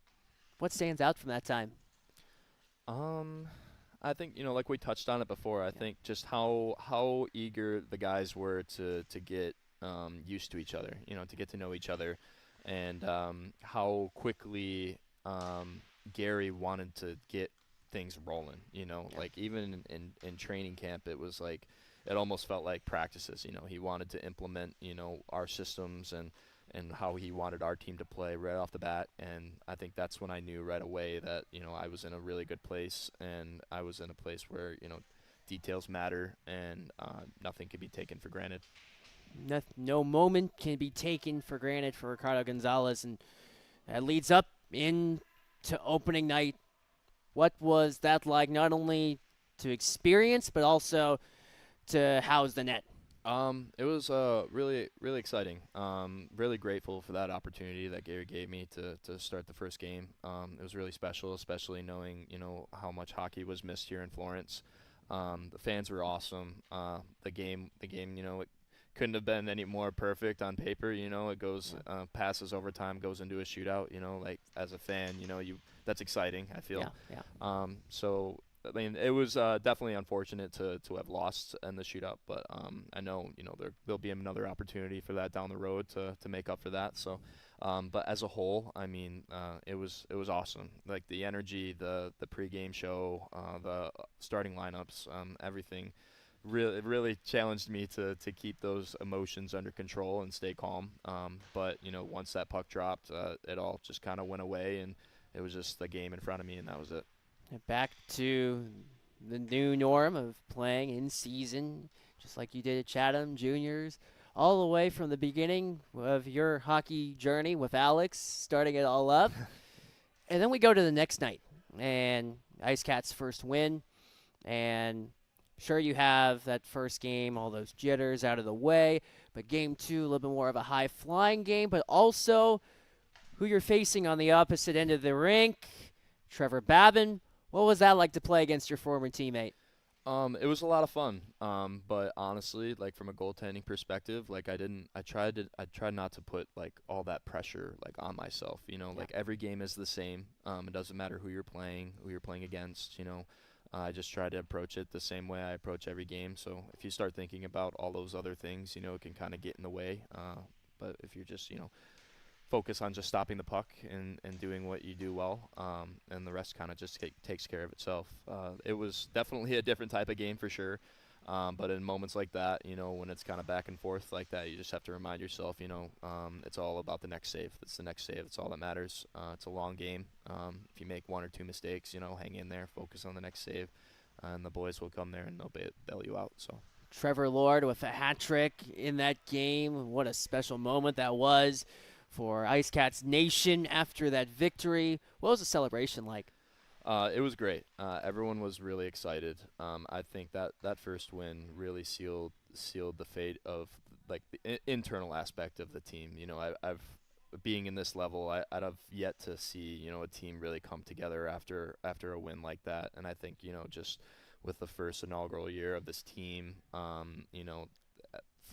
What stands out from that time? I think, like we touched on it before, I think just how eager the guys were to get used to each other, to get to know each other, and how quickly Gary wanted to get things rolling, like even in training camp, it was like, it almost felt like practices, he wanted to implement, our systems and how he wanted our team to play right off the bat. And I think that's when I knew right away that, I was in a really good place, and I was in a place where, details matter, and nothing can be taken for granted. No moment can be taken for granted for Ricardo Gonzalez, and that leads up into opening night. What was that like, not only to experience, but also to house the net? It was really, really exciting. Really grateful for that opportunity that Gary gave me to start the first game. It was really special, especially knowing, how much hockey was missed here in Florence. The fans were awesome. The game, it couldn't have been any more perfect on paper. It goes, passes overtime, goes into a shootout. Like as a fan, that's exciting, I feel. Yeah. So I mean, it was definitely unfortunate to have lost in the shootout, but I know there'll be another opportunity for that down the road to make up for that. So, but as a whole, I mean, it was awesome. Like the energy, the pregame show, the starting lineups, everything really challenged me to keep those emotions under control and stay calm. But once that puck dropped, it all just kind of went away, and it was just the game in front of me, and that was it. Back to the new norm of playing in season, just like you did at Chatham Juniors, all the way from the beginning of your hockey journey with Alex, starting it all up. And then we go to the next night, and IceCats' first win, and sure you have that first game, all those jitters out of the way, but game two, a little bit more of a high-flying game, but also who you're facing on the opposite end of the rink, Trevor Babin. What was that like to play against your former teammate? It was a lot of fun. But honestly, like from a goaltending perspective, like I tried not to put like all that pressure like on myself. Like every game is the same. It doesn't matter who you're playing against. I just try to approach it the same way I approach every game. So if you start thinking about all those other things, it can kind of get in the way. But if you're just focus on just stopping the puck and doing what you do well, and the rest kind of just takes care of itself. It was definitely a different type of game for sure. But in moments like that, when it's kind of back and forth like that, you just have to remind yourself, it's all about the next save. It's the next save. It's all that matters. It's a long game. If you make one or two mistakes, hang in there, focus on the next save, and the boys will come there and they'll bail you out. So. Trevor Lord with a hat trick in that game. What a special moment that was for IceCats Nation after that victory. What was the celebration like? It was great. Everyone was really excited. I think that first win really sealed the fate of like the internal aspect of the team. I've being in this level, I'd have yet to see a team really come together after a win like that. And I think just with the first inaugural year of this team,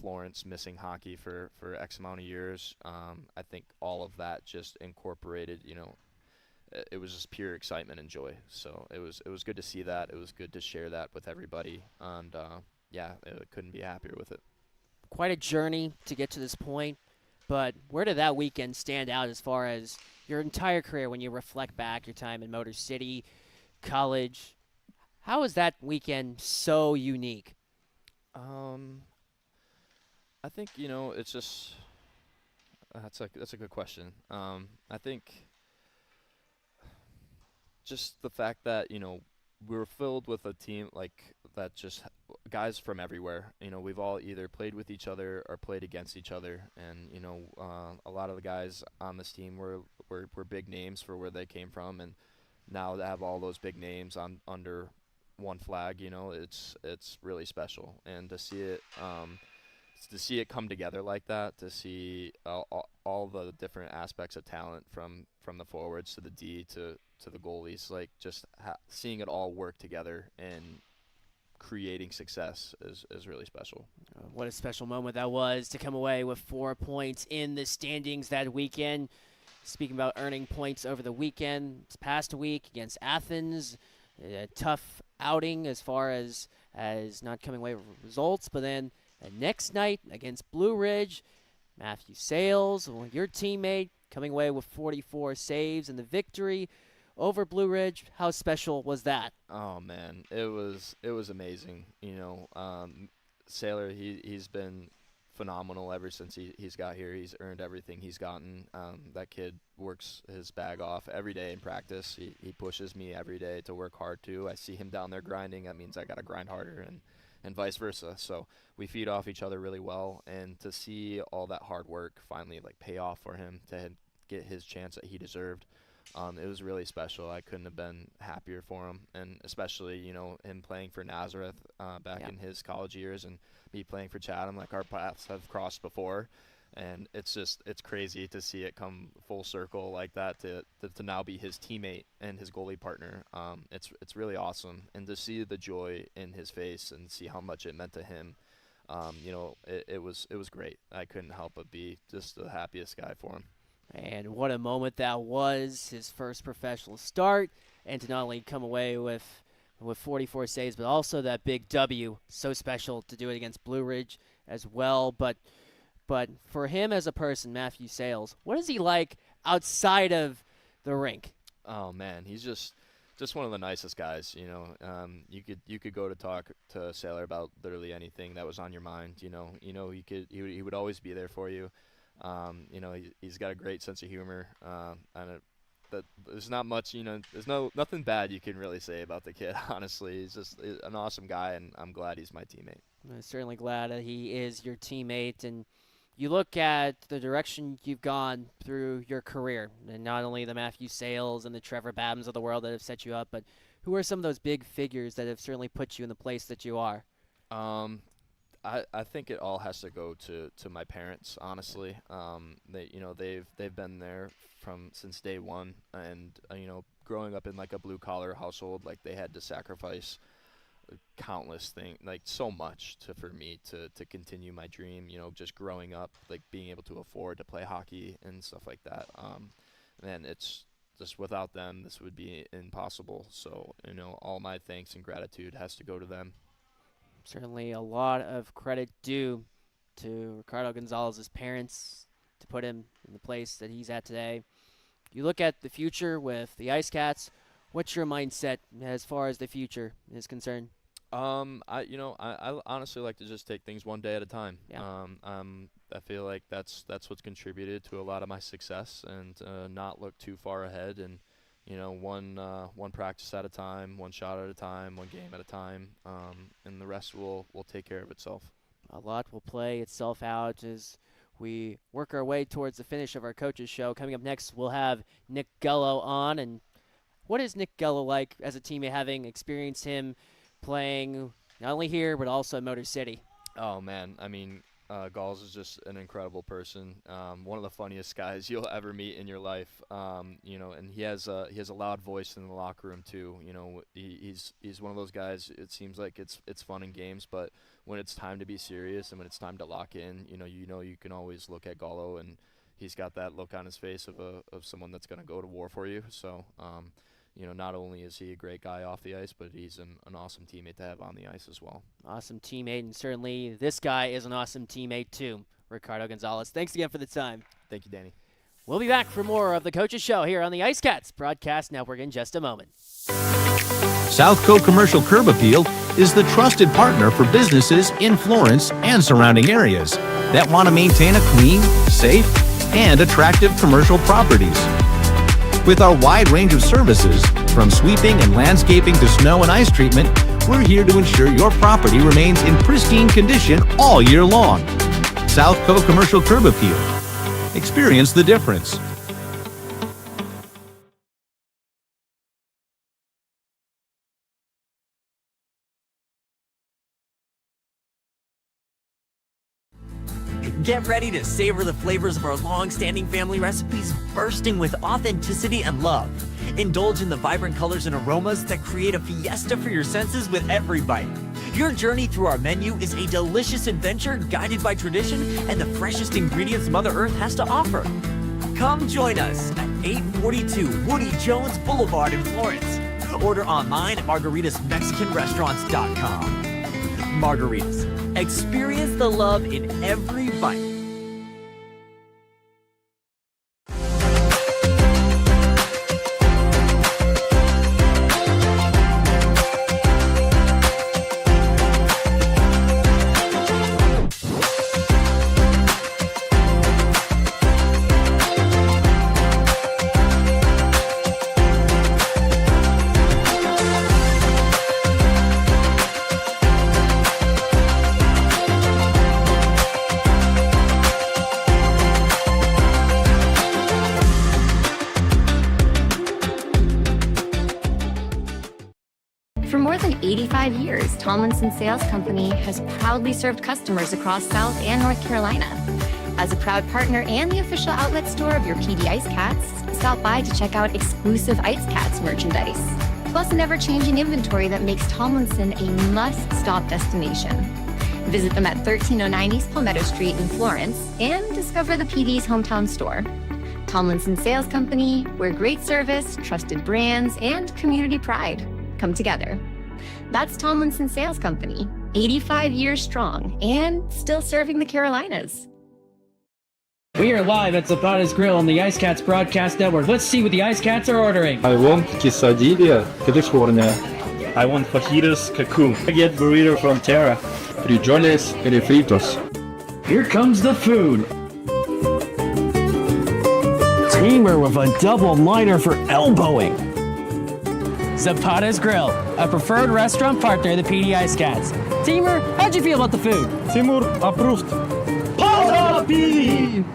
Florence missing hockey for X amount of years, I think all of that just incorporated. It was just pure excitement and joy. So it was good to see that. It was good to share that with everybody, and I couldn't be happier with it. Quite a journey to get to this point, but where did that weekend stand out as far as your entire career when you reflect back your time in Motor City, college? How is that weekend so unique? I think it's just that's a good question. I think just the fact that we were filled with a team like that, just guys from everywhere. We've all either played with each other or played against each other, and a lot of the guys on this team were big names for where they came from, and now to have all those big names under one flag, it's really special. And to see it come together like that, to see all the different aspects of talent from the forwards to the D to the goalies, like just seeing it all work together and creating success is really special. What a special moment that was to come away with 4 points in the standings that weekend. Speaking about earning points over the weekend, this past week against Athens, a tough outing as far as not coming away with results, but then the next night against Blue Ridge, Matthew Sales, your teammate, coming away with 44 saves and the victory over Blue Ridge. How special was that? Oh man, it was amazing. Sailor, he's been phenomenal ever since he's got here. He's earned everything he's gotten. That kid works his bag off every day in practice. He pushes me every day to work hard too. I see him down there grinding. That means I got to grind harder, and vice versa. So we feed off each other really well, and to see all that hard work finally pay off for him to get his chance that he deserved, it was really special. I couldn't have been happier for him, and especially him playing for Nazareth back in his college years, and me playing for Chatham. Our paths have crossed before, and it's crazy to see it come full circle like that to now be his teammate and his goalie partner. It's really awesome, and to see the joy in his face and see how much it meant to him, it was great. I couldn't help but be just the happiest guy for him. And what a moment that was, his first professional start, and to not only come away with 44 saves, but also that big W. So special to do it against Blue Ridge as well. But for him as a person, Matthew Sales, what is he like outside of the rink? Oh man, he's just one of the nicest guys. You could go to talk to Sailor about literally anything that was on your mind. He would always be there for you. He's got a great sense of humor, and there's not much, there's nothing bad you can really say about the kid. Honestly, he's just an awesome guy, and I'm glad he's my teammate. I'm certainly glad that he is your teammate, and you look at the direction you've gone through your career, and not only the Matthew Sales and the Trevor Babbins of the world that have set you up, but who are some of those big figures that have certainly put you in the place that you are? I think it all has to go to my parents, honestly. They've been there since day one, and growing up in a blue collar household, they had to sacrifice countless things, so much for me to continue my dream. Just growing up, being able to afford to play hockey and stuff like that. And it's just without them, this would be impossible. So all my thanks and gratitude has to go to them. Certainly a lot of credit due to Ricardo Gonzalez's parents, to put him in the place that he's at today. You look at the future with the IceCats. What's your mindset as far as the future is concerned? I honestly like to just take things one day at a time. Yeah. I feel like that's what's contributed to a lot of my success, and not look too far ahead, and one practice at a time, one shot at a time, one game at a time, and the rest will take care of itself. A lot will play itself out as we work our way towards the finish of our coaches show. Coming up next, we'll have Nick Gullo on. And what is Nick Gullo like as a teammate, having experienced him playing not only here but also in Motor City? Oh man, I mean, Galls is just an incredible person. One of the funniest guys you'll ever meet in your life. And he has a loud voice in the locker room too. He's one of those guys. It seems like it's fun in games, but when it's time to be serious and when it's time to lock in, you can always look at Gallo, and he's got that look on his face of someone that's going to go to war for you. So, not only is he a great guy off the ice, but he's an awesome teammate to have on the ice as well. Awesome teammate, and certainly this guy is an awesome teammate too, Ricardo Gonzalez. Thanks again for the time. Thank you, Danny. We'll be back for more of the Coaches Show here on the IceCats Broadcast Network in just a moment. Southco Commercial Curb Appeal is the trusted partner for businesses in Florence and surrounding areas that want to maintain a clean, safe, and attractive commercial properties. With our wide range of services, from sweeping and landscaping to snow and ice treatment, we're here to ensure your property remains in pristine condition all year long. Southco Commercial Curb Appeal. Experience the difference. Get ready to savor the flavors of our long-standing family recipes, bursting with authenticity and love. Indulge in the vibrant colors and aromas that create a fiesta for your senses with every bite. Your journey through our menu is a delicious adventure guided by tradition and the freshest ingredients Mother Earth has to offer. Come join us at 842 Woody Jones Boulevard in Florence. Order online at margaritasmexicanrestaurants.com. Margaritas. Experience the love in every bite. For more than 85 years, Tomlinson Sales Company has proudly served customers across South and North Carolina. As a proud partner and the official outlet store of your PD IceCats, stop by to check out exclusive IceCats merchandise, plus an ever-changing inventory that makes Tomlinson a must-stop destination. Visit them at 1309 East Palmetto Street in Florence and discover the PD's hometown store. Tomlinson Sales Company, where great service, trusted brands, and community pride come together. That's Tomlinson Sales Company, 85 years strong and still serving the Carolinas. We are live at Zapata's Grill on the IceCats Broadcast Network. Let's see what the IceCats are ordering. I want quesadilla, California. I want fajitas Cancun. I get burrito from Terra. Frijoles refritos. Here comes the food. Teamer with a double liner for elbowing. Zapata's Grill, a preferred restaurant partner of the PD IceCats. Teamer, how'd you feel about the food? Timur approved. Para PD!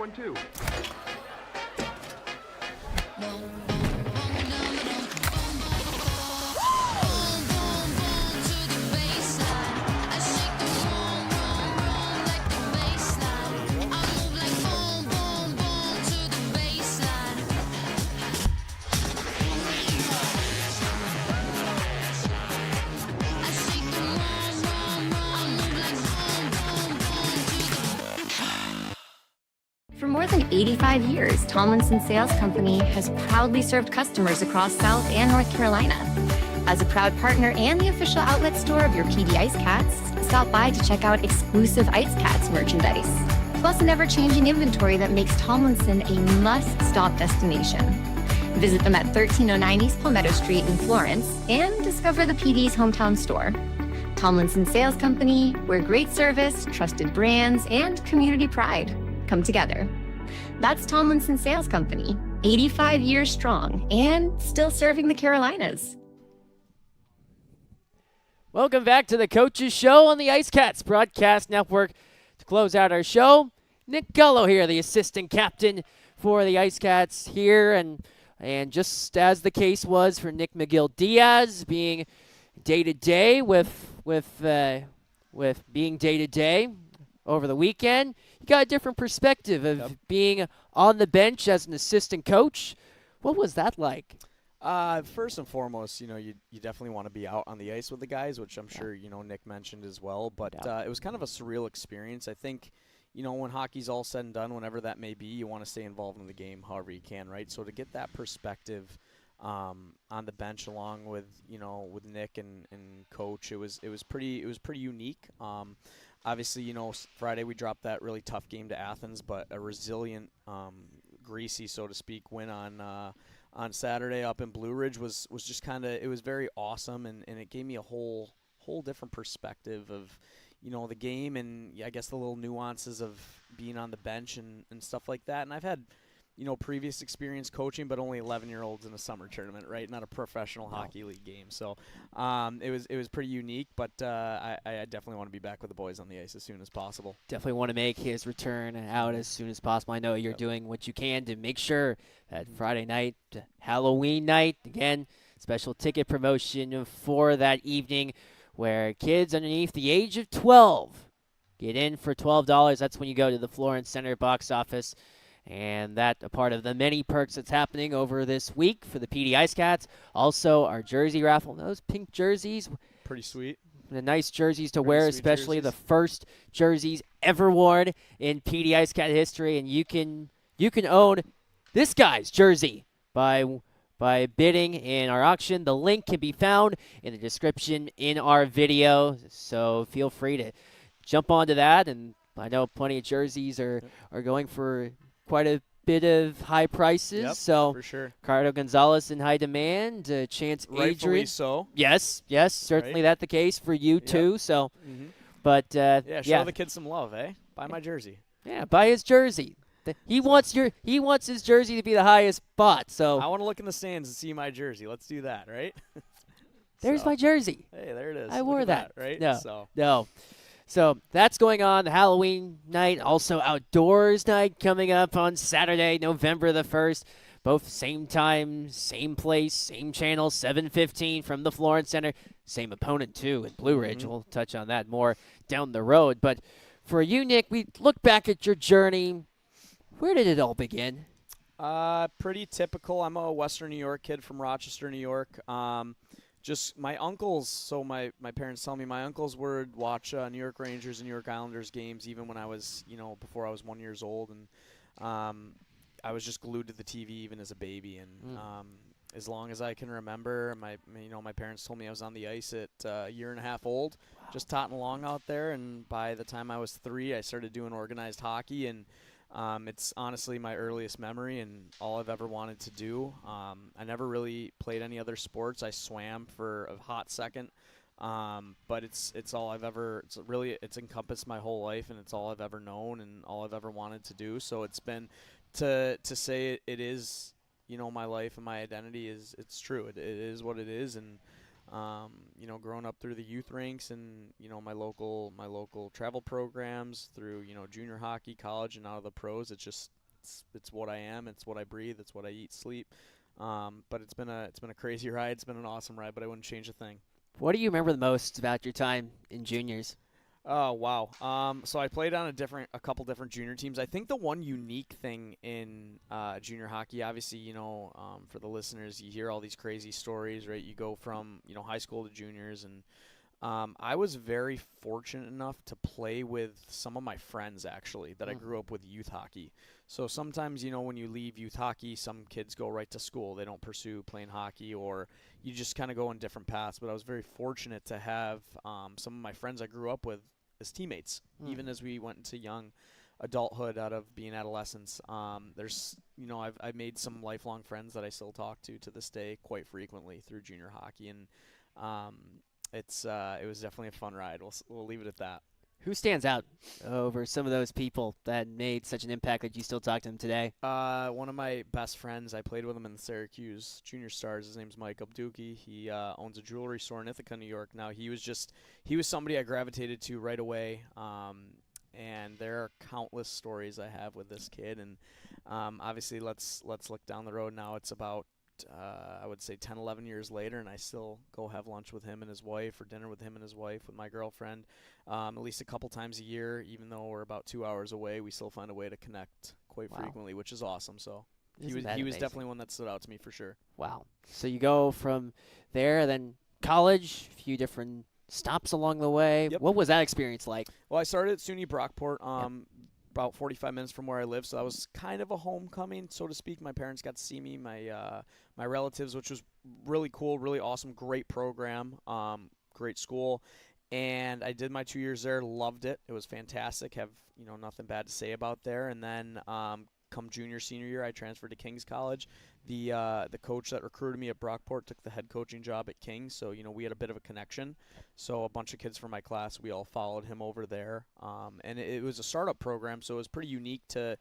1-2. For more than 85 years, Tomlinson Sales Company has proudly served customers across South and North Carolina. As a proud partner and the official outlet store of your PD IceCats, stop by to check out exclusive IceCats merchandise, plus an ever-changing inventory that makes Tomlinson a must-stop destination. Visit them at 1309 East Palmetto Street in Florence and discover the PD's hometown store. Tomlinson Sales Company, where great service, trusted brands, and community pride come together. That's Tomlinson Sales Company, 85 years strong and still serving the Carolinas. Welcome back to the Coaches Show on the IceCats Broadcast Network. To close out our show, Nick Gullo here, the assistant captain for the IceCats here, and just as the case was for Nick Magill-Diaz, being day-to-day with being day-to-day over the weekend, you got a different perspective of being on the bench as an assistant coach. What was that like? First and foremost, you definitely want to be out on the ice with the guys, which I'm sure, Nick mentioned as well. But it was kind of a surreal experience. I think, when hockey's all said and done, whenever that may be, you want to stay involved in the game however you can, right? So to get that perspective on the bench along with, with Nick and Coach, it was pretty unique. Obviously, Friday we dropped that really tough game to Athens, but a resilient, greasy, so to speak, win on Saturday up in Blue Ridge was just kind of, it was very awesome, and it gave me a whole different perspective of, the game and I guess the little nuances of being on the bench and stuff like that. And I've had, previous experience coaching, but only 11-year-olds in a summer tournament, right? Not a professional hockey league game. So it was pretty unique, but I definitely want to be back with the boys on the ice as soon as possible. Definitely want to make his return out as soon as possible. I know you're doing what you can to make sure that Friday night, Halloween night, again, special ticket promotion for that evening where kids underneath the age of 12 get in for $12. That's when you go to the Florence Center box office. And that a part of the many perks that's happening over this week for the PD IceCats. Also, our jersey raffle. Those pink jerseys. Pretty sweet. The nice jerseys to wear, especially the first jerseys ever worn in PD IceCat history. And you can own this guy's jersey by bidding in our auction. The link can be found in the description in our video. So feel free to jump onto that. And I know plenty of jerseys are going for quite a bit of high prices, so for sure. Ricardo Gonzalez in high demand. Chance Rightfully Adrian. so. Yes, certainly that the case for you too. So, but show the kid some love, eh? Buy my jersey. Yeah, buy his jersey. He wants his jersey to be the highest bought. So I want to look in the stands and see my jersey. Let's do that, right? There's my jersey. Hey, there it is. I wore that, right? No. So that's going on, the Halloween night, also outdoors night coming up on Saturday, November the 1st. Both same time, same place, same channel, 7:15 from the Florence Center. Same opponent, too, in Blue Ridge. We'll touch on that more down the road. But for you, Nick, we look back at your journey. Where did it all begin? Pretty typical. I'm a Western New York kid from Rochester, New York. Just my uncles, so my parents tell me my uncles would watch New York Rangers and New York Islanders games even when I was, before I was 1 year old. And I was just glued to the TV even as a baby. And as long as I can remember, my parents told me I was on the ice at a year and a half old, just totting along out there. And by the time I was 3, I started doing organized hockey. And it's honestly my earliest memory and all I've ever wanted to do. I never really played any other sports. I swam for a hot second, but it's all I've ever. It's encompassed my whole life, and it's all I've ever known and all I've ever wanted to do. So it's been to say it is, my life and my identity is. It's true. It is what it is, and growing up through the youth ranks and, my local travel programs through, junior hockey, college, and out of the pros, it's what I am. It's what I breathe. It's what I eat, sleep. But it's been a crazy ride. It's been an awesome ride, but I wouldn't change a thing. What do you remember the most about your time in juniors? Oh, wow. So I played on a couple different junior teams. I think the one unique thing in junior hockey, obviously, for the listeners, you hear all these crazy stories, right? You go from, high school to juniors, and I was very fortunate enough to play with some of my friends, actually, that I grew up with youth hockey. So sometimes, when you leave youth hockey, some kids go right to school. They don't pursue playing hockey, or you just kind of go in different paths. But I was very fortunate to have some of my friends I grew up with as teammates, even as we went into young adulthood out of being adolescents. There's, I've made some lifelong friends that I still talk to this day quite frequently through junior hockey. And it was definitely a fun ride. We'll leave it at that. Who stands out over some of those people that made such an impact that you still talk to them today? One of my best friends, I played with him in the Syracuse Junior Stars. His name's Mike Abduki. He owns a jewelry store in Ithaca, New York. Now, he was somebody I gravitated to right away. And there are countless stories I have with this kid. And obviously, let's look down the road now. It's about I would say 10, 11 years later, and I still go have lunch with him and his wife, or dinner with him and his wife, with my girlfriend, at least a couple times a year. Even though we're about 2 hours away, we still find a way to connect quite frequently, which is awesome. So he was definitely one that stood out to me for sure. Wow. So you go from there, then college, a few different stops along the way. Yep. What was that experience like? Well, I started at SUNY Brockport. About 45 minutes from where I live, so that was kind of a homecoming, so to speak. My parents got to see me, my relatives, which was really cool, really awesome, great program, great school, and I did my 2 years there, loved it. It was fantastic. Have nothing bad to say about there. And then come junior, senior year, I transferred to King's College. The coach that recruited me at Brockport took the head coaching job at King's, so we had a bit of a connection. So a bunch of kids from my class, we all followed him over there. And it was a startup program, so it was pretty unique to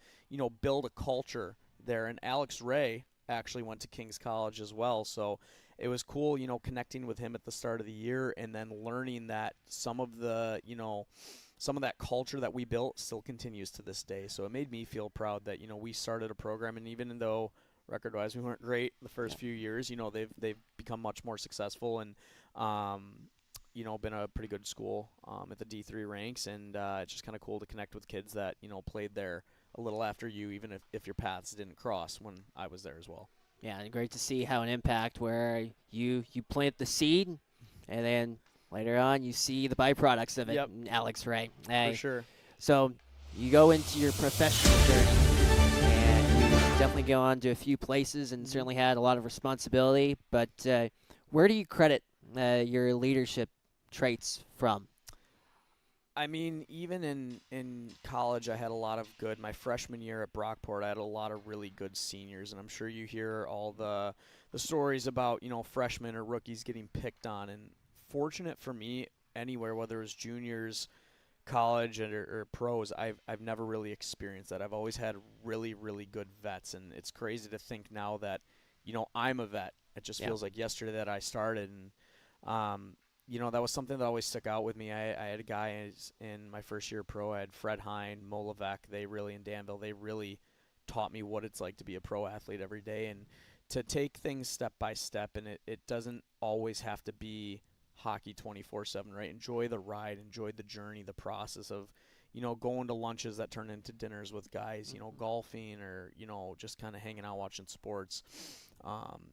build a culture there. And Alex Ray actually went to King's College as well, so it was cool, connecting with him at the start of the year, and then learning that some of that culture that we built still continues to this day. So it made me feel proud that we started a program, and even though record-wise we weren't great the first few years, they've become much more successful, and been a pretty good school at the D3 ranks, and it's just kind of cool to connect with kids that played there a little after you, even if your paths didn't cross when I was there as well. Yeah, and great to see how an impact where you plant the seed, and then later on you see the byproducts of it. Yep. Alex Ray. Hey. For sure. So you go into your professional journey, and you definitely go on to a few places and certainly had a lot of responsibility, but where do you credit your leadership traits from? I mean, even in college, I had a lot of good. My freshman year at Brockport, I had a lot of really good seniors, and I'm sure you hear all the stories about freshmen or rookies getting picked on. And fortunate for me, anywhere, whether it was juniors, college, or pros, I've never really experienced that. I've always had really, really good vets, and it's crazy to think now that I'm a vet. It just feels like yesterday that I started, and that was something that always stuck out with me. I had a guy in my first year pro. I had Fred Hine, Mo Levesque. They really, in Danville, they really taught me what it's like to be a pro athlete every day, and to take things step by step. And it doesn't always have to be hockey 24/7, right? Enjoy the ride, enjoy the journey, the process of, going to lunches that turn into dinners with guys, golfing, or, just kind of hanging out watching sports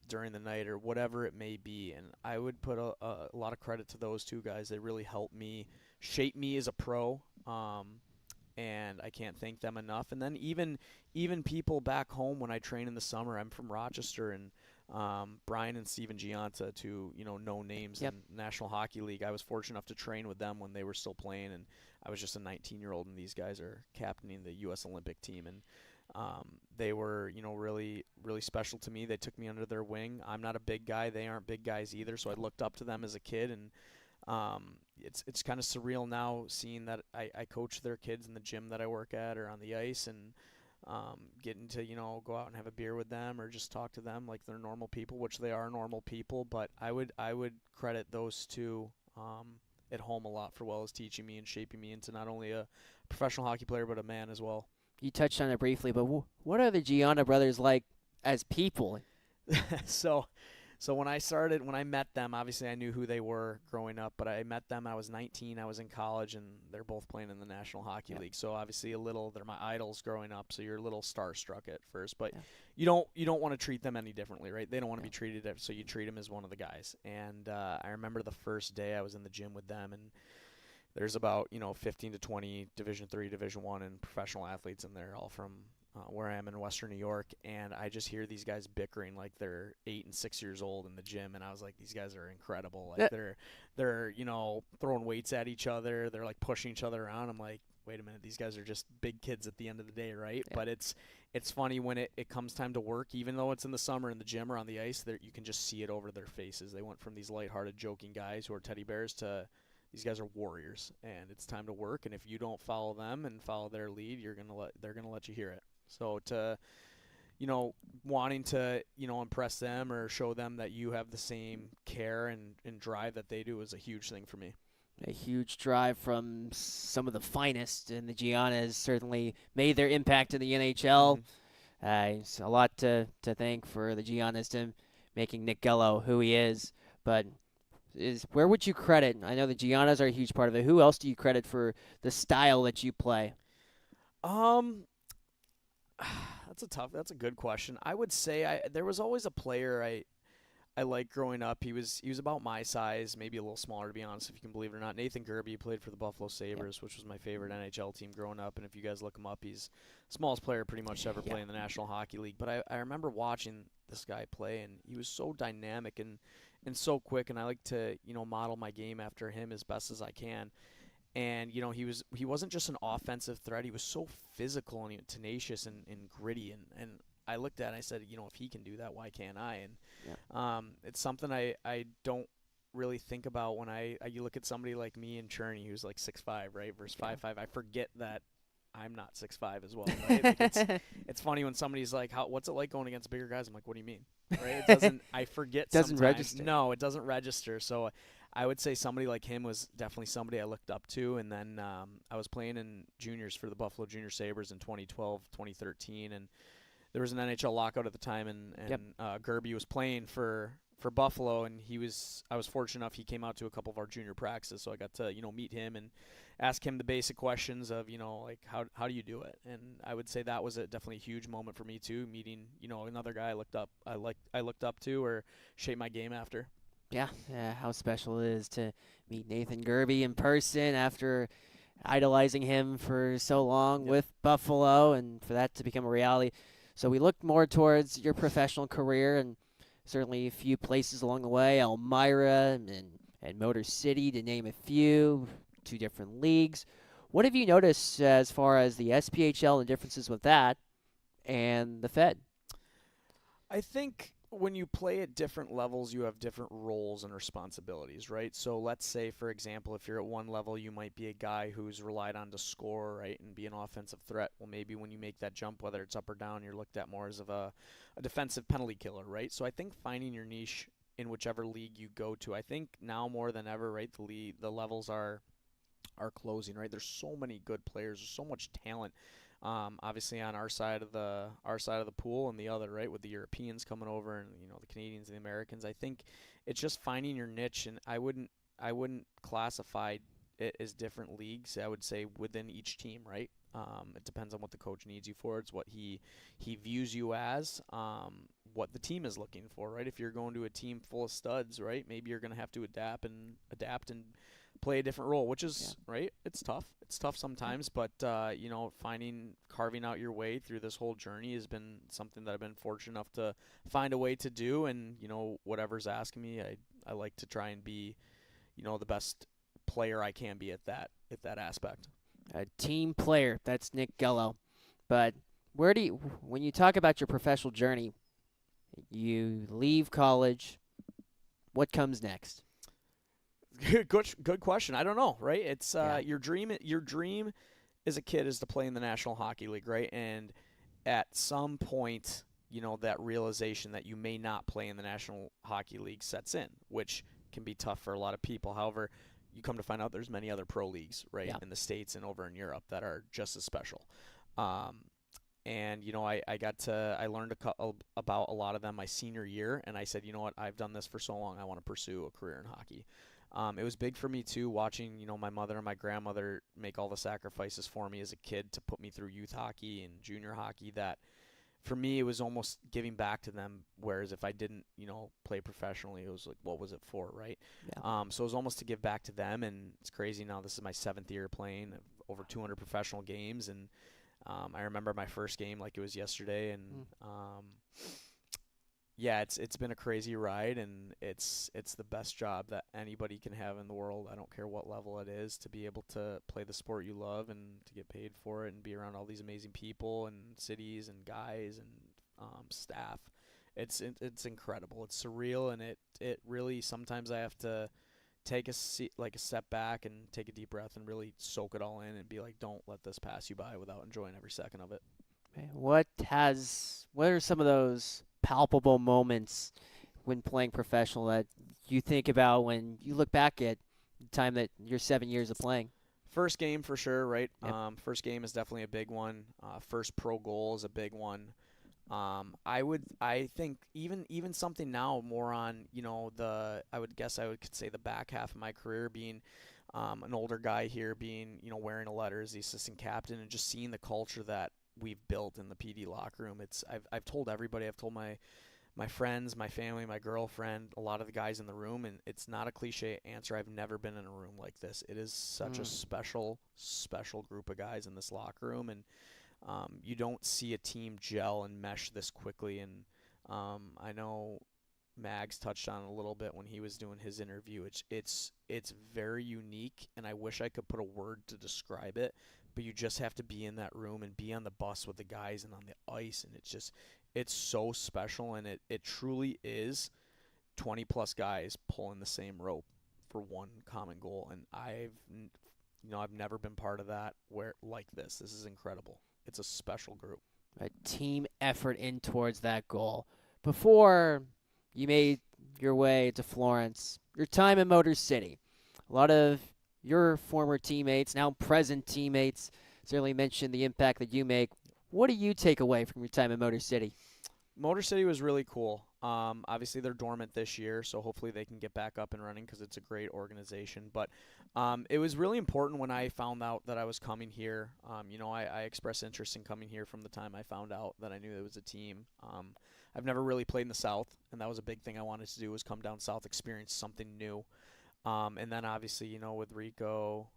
during the night, or whatever it may be. And I would put a lot of credit to those two guys. They really helped me, shape me as a pro, and I can't thank them enough. And then even people back home when I train in the summer, I'm from Rochester, and Brian and Steven Gianta, two no names in National Hockey League. I was fortunate enough to train with them when they were still playing, and I was just a 19-year-old, and these guys are captaining the U.S. Olympic team, and they were really, really special to me. They took me under their wing. I'm not a big guy; they aren't big guys either, so I looked up to them as a kid, and it's kind of surreal now seeing that I coach their kids in the gym that I work at or on the ice, and getting to, go out and have a beer with them or just talk to them like they're normal people, which they are normal people. But I would credit those two at home a lot for well as teaching me and shaping me into not only a professional hockey player but a man as well. You touched on it briefly, but what are the Gianna brothers like as people? So when I met them, obviously I knew who they were growing up, but I met them, I was 19, I was in college, and they're both playing in the National Hockey League. So obviously they're my idols growing up, so you're a little starstruck at first, but you don't want to treat them any differently, right? They don't want to be treated, so you treat them as one of the guys. And I remember the first day I was in the gym with them, and there's about 15 to 20 Division III, Division I, and professional athletes in there, all from where I am in Western New York, and I just hear these guys bickering like they're 8 and 6 years old in the gym, and I was like, these guys are incredible. Like they're throwing weights at each other, they're like pushing each other around. I'm like, wait a minute, these guys are just big kids at the end of the day, right? But it's funny when it comes time to work, even though it's in the summer in the gym or on the ice, you can just see it over their faces. They went from these lighthearted, joking guys who are teddy bears to these guys are warriors, and it's time to work. And if you don't follow them and follow their lead, they're gonna let you hear it. So wanting to, impress them or show them that you have the same care and drive that they do is a huge thing for me. A huge drive from some of the finest, and the Giannas certainly made their impact in the NHL. It's a lot to thank for the Giannas to making Nick Gullo who he is. But where would you credit? I know the Giannas are a huge part of it. Who else do you credit for the style that you play? That's a good question. I would say there was always a player I liked growing up. He was about my size, maybe a little smaller, to be honest, if you can believe it or not. Nathan Gerbe played for the Buffalo Sabres, which was my favorite NHL team growing up. And if you guys look him up, he's the smallest player pretty much to ever play in the National Hockey League. But I remember watching this guy play, and he was so dynamic and so quick. And I like to model my game after him as best as I can. And he wasn't just an offensive threat. He was so physical and tenacious and gritty. And I looked at it and I said, if he can do that, why can't I? And it's something I don't really think about when you look at somebody like me and Cherney, who's like 6'5", right, versus 5'5". I forget that I'm not 6'5" as well, right? Like it's funny when somebody's like, what's it like going against bigger guys? I'm like, what do you mean? Right? It doesn't. I forget. Doesn't sometimes. register. No, it doesn't register. So I would say somebody like him was definitely somebody I looked up to. And then I was playing in juniors for the Buffalo Junior Sabres in 2012, 2013, and there was an NHL lockout at the time, and Gerbe was playing for Buffalo, and I was fortunate enough he came out to a couple of our junior practices, so I got to meet him and ask him the basic questions of like how do you do it. And I would say that was definitely a huge moment for me too, meeting another guy I looked up to or shaped my game after. Yeah, how special it is to meet Nathan Gerbe in person after idolizing him for so long with Buffalo, and for that to become a reality. So we look more towards your professional career, and certainly a few places along the way, Elmira and Motor City, to name a few, 2 different leagues. What have you noticed as far as the SPHL and differences with that and the Fed? I think when you play at different levels, you have different roles and responsibilities, right? So let's say, for example, if you're at one level, you might be a guy who's relied on to score, right, and be an offensive threat. Well, maybe when you make that jump, whether it's up or down, you're looked at more as of a defensive penalty killer, right? So I think finding your niche in whichever league you go to, I think now more than ever, right, the levels are closing, right? There's so many good players, there's so much talent. Obviously on our side of the pool and the other, right, with the Europeans coming over and the Canadians and the Americans. I think it's just finding your niche, and I wouldn't classify it as different leagues. I would say within each team, right? It depends on what the coach needs you for. It's what he views you as, what the team is looking for, right? If you're going to a team full of studs, right, maybe you're going to have to adapt and play a different role, which is right. It's tough. It's tough sometimes, but carving out your way through this whole journey has been something that I've been fortunate enough to find a way to do. And whatever's asking me, I like to try and be, the best player I can be at that aspect. A team player. That's Nick Gullo. But when you talk about your professional journey, you leave college, what comes next? Good question. I don't know, right? It's your dream as a kid is to play in the National Hockey League, right? And at some point, that realization that you may not play in the National Hockey League sets in, which can be tough for a lot of people. However, you come to find out there's many other pro leagues, right, in the States and over in Europe that are just as special. And I learned about a lot of them my senior year, and I said, you know what, I've done this for so long, I want to pursue a career in hockey. It was big for me too, watching my mother and my grandmother make all the sacrifices for me as a kid to put me through youth hockey and junior hockey. That for me, it was almost giving back to them. Whereas if I didn't play professionally, it was like, what was it for, right? Yeah. So it was almost to give back to them, and it's crazy now. This is my 7th year playing, over 200 professional games, and I remember my first game like it was yesterday, and yeah, it's been a crazy ride, and it's the best job that anybody can have in the world. I don't care what level it is, to be able to play the sport you love and to get paid for it and be around all these amazing people and cities and guys and staff. It's incredible. It's surreal, and it really, sometimes I have to take a step back and take a deep breath and really soak it all in and be like, don't let this pass you by without enjoying every second of it. What are some of those palpable moments when playing professional that you think about when you look back at the time that your 7 years of playing? First game for sure, right? Yep. First game is definitely a big one. First pro goal is a big one. I think even something now more on, I could say the back half of my career, being an older guy here, being, wearing a letter as the assistant captain, and just seeing the culture that we've built in the PD locker room. I've told everybody, I've told my friends, my family, my girlfriend, a lot of the guys in the room, and it's not a cliche answer. I've never been in a room like this. It is such a special group of guys in this locker room, and you don't see a team gel and mesh this quickly. And I know Mags touched on it a little bit when he was doing his interview. It's very unique, and I wish I could put a word to describe it, but you just have to be in that room and be on the bus with the guys and on the ice, and it's so special, and it truly is 20 plus guys pulling the same rope for one common goal. And I've never been part of that where like this. This is incredible. It's a special group. A team effort in towards that goal. Before you made your way to Florence, your time in Motor City, a lot of your former teammates, now present teammates, certainly mentioned the impact that you make. What do you take away from your time in Motor City? Motor City was really cool. Obviously, they're dormant this year, so hopefully they can get back up and running because it's a great organization. But it was really important when I found out that I was coming here. I expressed interest in coming here from the time I found out that I knew it was a team. I've never really played in the South, and that was a big thing I wanted to do, was come down South, experience something new. And then obviously, with Rico,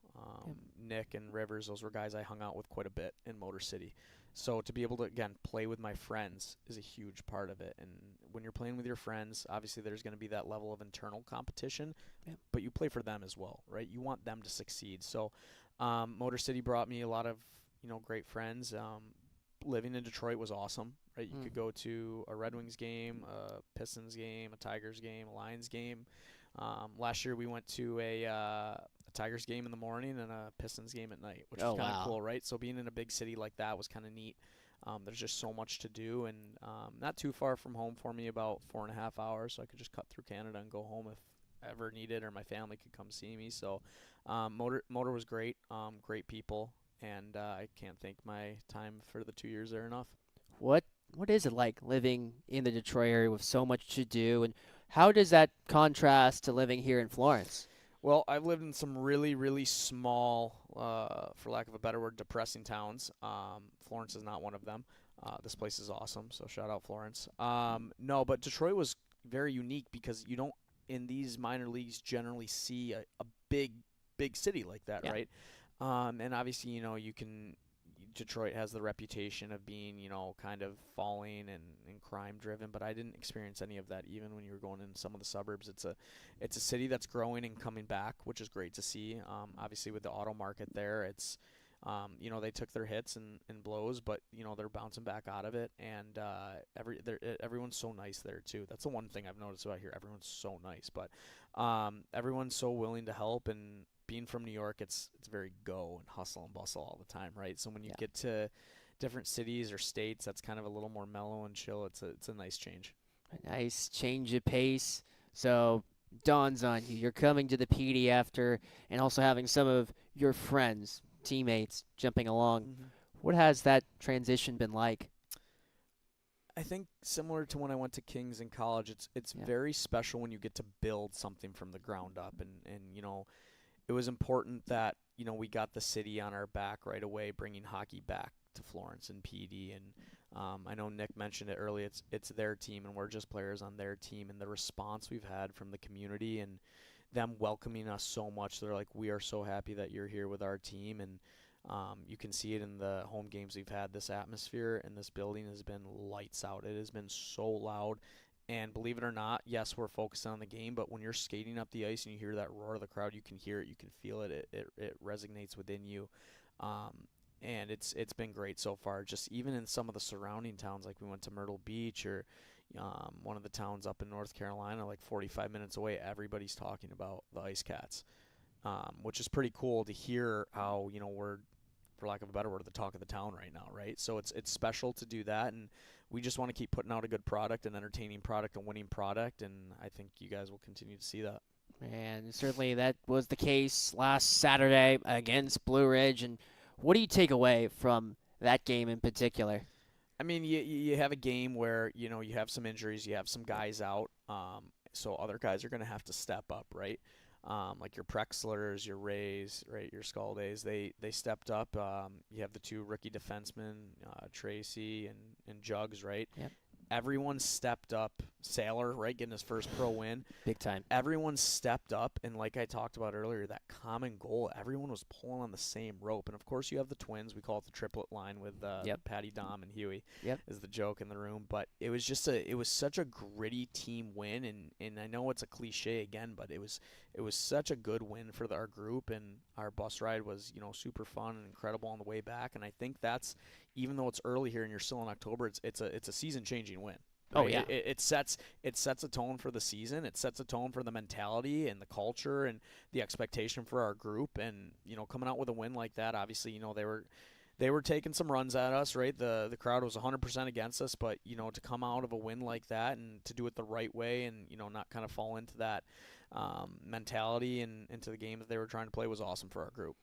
Nick, and Rivers, those were guys I hung out with quite a bit in Motor City. So to be able to, again, play with my friends is a huge part of it. And when you're playing with your friends, obviously there's going to be that level of internal competition, but you play for them as well, right? You want them to succeed. So Motor City brought me a lot of, great friends. Living in Detroit was awesome, right? You could go to a Red Wings game, a Pistons game, a Tigers game, a Lions game. Last year we went to a Tigers game in the morning and a Pistons game at night, which was kind of cool, right? So being in a big city like that was kind of neat. There's just so much to do, and not too far from home for me, about 4.5 hours, so I could just cut through Canada and go home if ever needed, or my family could come see me. So Motor was great, great people, and I can't thank my time for the 2 years there enough. What is it like living in the Detroit area with so much to do, and how does that contrast to living here in Florence? Well, I've lived in some really, really small, for lack of a better word, depressing towns. Florence is not one of them. This place is awesome, so shout out Florence. No, but Detroit was very unique because you don't, in these minor leagues, generally see a big city like that, right? And obviously, Detroit has the reputation of being, kind of falling and crime driven, but I didn't experience any of that. Even when you were going in some of the suburbs, it's a city that's growing and coming back, which is great to see. Obviously with the auto market there, it's, they took their hits and blows, but they're bouncing back out of it. And, everyone's so nice there too. That's the one thing I've noticed about here. Everyone's so nice, but, everyone's so willing to help. And being from New York, it's very go and hustle and bustle all the time, right? So when you get to different cities or states, that's kind of a little more mellow and chill. It's a nice change. A nice change of pace. So dawns on you. You're coming to the PD after, and also having some of your friends, teammates, jumping along. Mm-hmm. What has that transition been like? I think similar to when I went to Kings in college, it's very special when you get to build something from the ground up. And you know, it was important that, you know, we got the city on our back right away, bringing hockey back to Florence and PD. And I know Nick mentioned it earlier. It's their team, and we're just players on their team. And the response we've had from the community and them welcoming us so much, they're like, we are so happy that you're here with our team. And you can see it in the home games we've had. This atmosphere in this building has been lights out. It has been so loud. And believe it or not, yes, we're focused on the game, but when you're skating up the ice and you hear that roar of the crowd, you can hear it, you can feel it. It resonates within you. And it's been great so far. Just even in some of the surrounding towns, like we went to Myrtle Beach or one of the towns up in North Carolina, like 45 minutes away, everybody's talking about the IceCats, which is pretty cool to hear how, you know, we're, for lack of a better word, the talk of the town right now, right? So it's special to do that, and we just want to keep putting out a good product, an entertaining product, a winning product, and I think you guys will continue to see that. And certainly that was the case last Saturday against Blue Ridge. And what do you take away from that game in particular? I mean, you have a game where, you know, you have some injuries, you have some guys out, so other guys are going to have to step up, right? Like your Prexlers, your Rays, right, your Scaldays, they stepped up. You have the two rookie defensemen, Tracy and Jugs, right? Yep. Everyone stepped up. Sailor, right, getting his first pro win. Big time. Everyone stepped up, and like I talked about earlier, that common goal, everyone was pulling on the same rope. And, of course, you have the twins. We call it the triplet line with Patty, Dom, and Huey is the joke in the room. But it was just it was such a gritty team win, and I know it's a cliche again, but it was such a good win for our group, and our bus ride was, you know, super fun and incredible on the way back. And I think that's, even though it's early here and you're still in October, it's a season-changing win. Right? Oh, yeah. It sets a tone for the season. It sets a tone for the mentality and the culture and the expectation for our group. And, you know, coming out with a win like that, obviously, you know, they were taking some runs at us, right? The crowd was 100% against us, but, you know, to come out of a win like that and to do it the right way and, you know, not kind of fall into that mentality and into the game that they were trying to play was awesome for our group.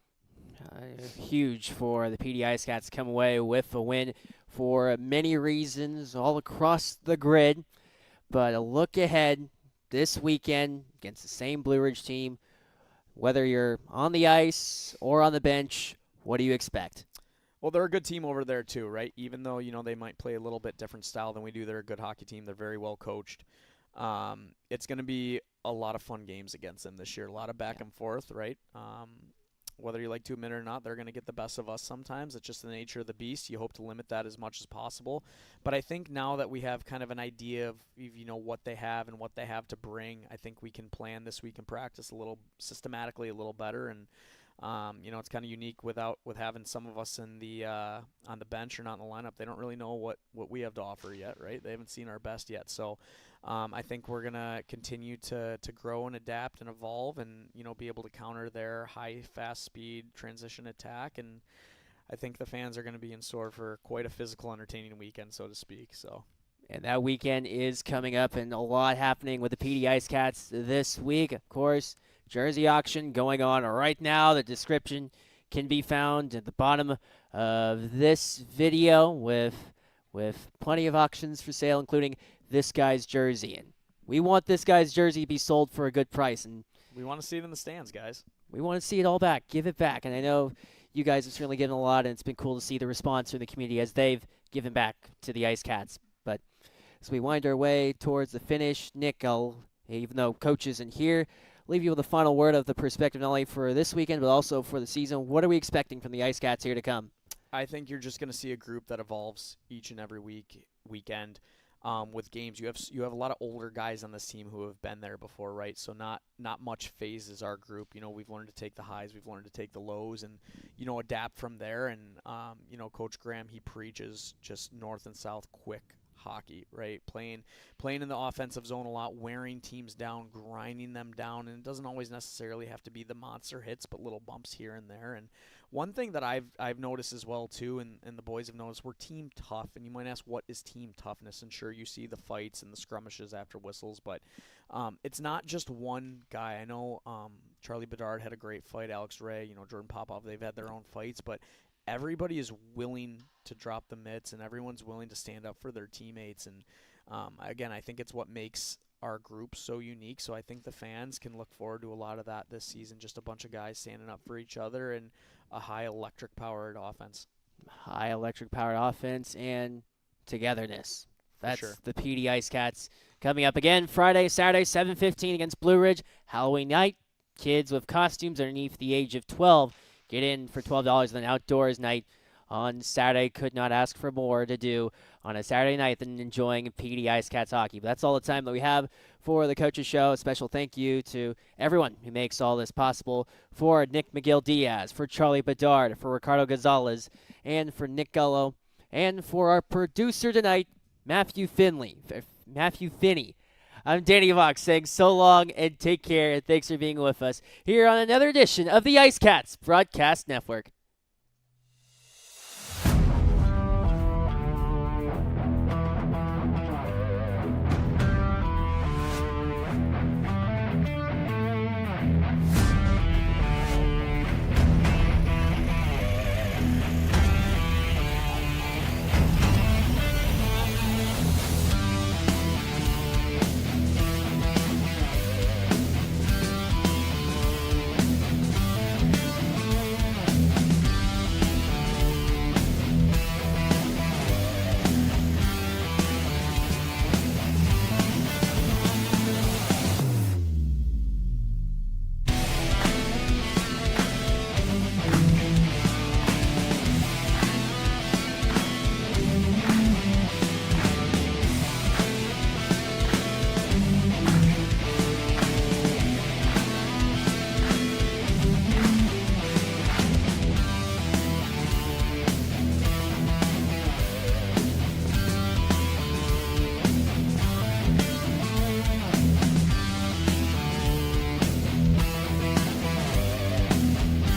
Huge for the PD IceCats to come away with a win for many reasons all across the grid. But a look ahead this weekend against the same Blue Ridge team. Whether you're on the ice or on the bench, what do you expect? Well, they're a good team over there too, right? Even though, you know, they might play a little bit different style than we do, they're a good hockey team. They're very well coached. It's going to be a lot of fun games against them this year. A lot of back and forth, right? Whether you like to admit it or not, they're going to get the best of us sometimes. It's just the nature of the beast. You hope to limit that as much as possible. But I think now that we have kind of an idea of, you know, what they have and what they have to bring, I think we can plan this week and practice a little systematically a little better. And, you know, it's kind of unique with having some of us in the on the bench or not in the lineup. They don't really know what we have to offer yet, right? They haven't seen our best yet. So I think we're going to continue to grow and adapt and evolve and, you know, be able to counter their high, fast speed transition attack. And I think the fans are going to be in store for quite a physical, entertaining weekend, so to speak. So. And that weekend is coming up, and a lot happening with the PD IceCats this week. Of course, jersey auction going on right now. The description can be found at the bottom of this video with plenty of auctions for sale, including this guy's jersey. And we want this guy's jersey to be sold for a good price. And we want to see it in the stands, guys. We want to see it all back. Give it back. And I know you guys have certainly given a lot, and it's been cool to see the response from the community as they've given back to the IceCats. But as we wind our way towards the finish, Nick, even though Coach isn't here, leave you with a final word of the perspective not only for this weekend but also for the season. What are we expecting from the IceCats here to come? I think you're just going to see a group that evolves each and every weekend. With games, you have a lot of older guys on this team who have been there before, right? So not much phases our group. You know, we've learned to take the highs, we've learned to take the lows, and, you know, adapt from there. And you know, Coach Graham, he preaches just north and south, quick hockey, right? Playing in the offensive zone a lot, wearing teams down, grinding them down, and it doesn't always necessarily have to be the monster hits, but little bumps here and there. And one thing that I've noticed as well too, and the boys have noticed, we're team tough. And you might ask, what is team toughness? And sure, you see the fights and the skirmishes after whistles, but it's not just one guy. I know Charlie Bedard had a great fight, Alex Ray, Jordan Popov, they've had their own fights, but everybody is willing to drop the mitts, and everyone's willing to stand up for their teammates. And again, I think it's what makes our group so unique. So I think the fans can look forward to a lot of that this season. Just a bunch of guys standing up for each other and a high electric powered offense. High electric powered offense and togetherness. That's the PD IceCats coming up again Friday, Saturday, 7:15 against Blue Ridge. Halloween night. Kids with costumes underneath the age of 12 get in for $12 on an outdoors night on Saturday. Could not ask for more to do on a Saturday night than enjoying PD IceCats hockey. But that's all the time that we have for the Coaches Show. A special thank you to everyone who makes all this possible, for Nick Magill-Diaz, for Charlie Bedard, for Ricardo Gonzalez, and for Nick Gullo, and for our producer tonight, Matthew Finney. I'm Danny DeBock saying so long and take care, and thanks for being with us here on another edition of the IceCats Broadcast Network.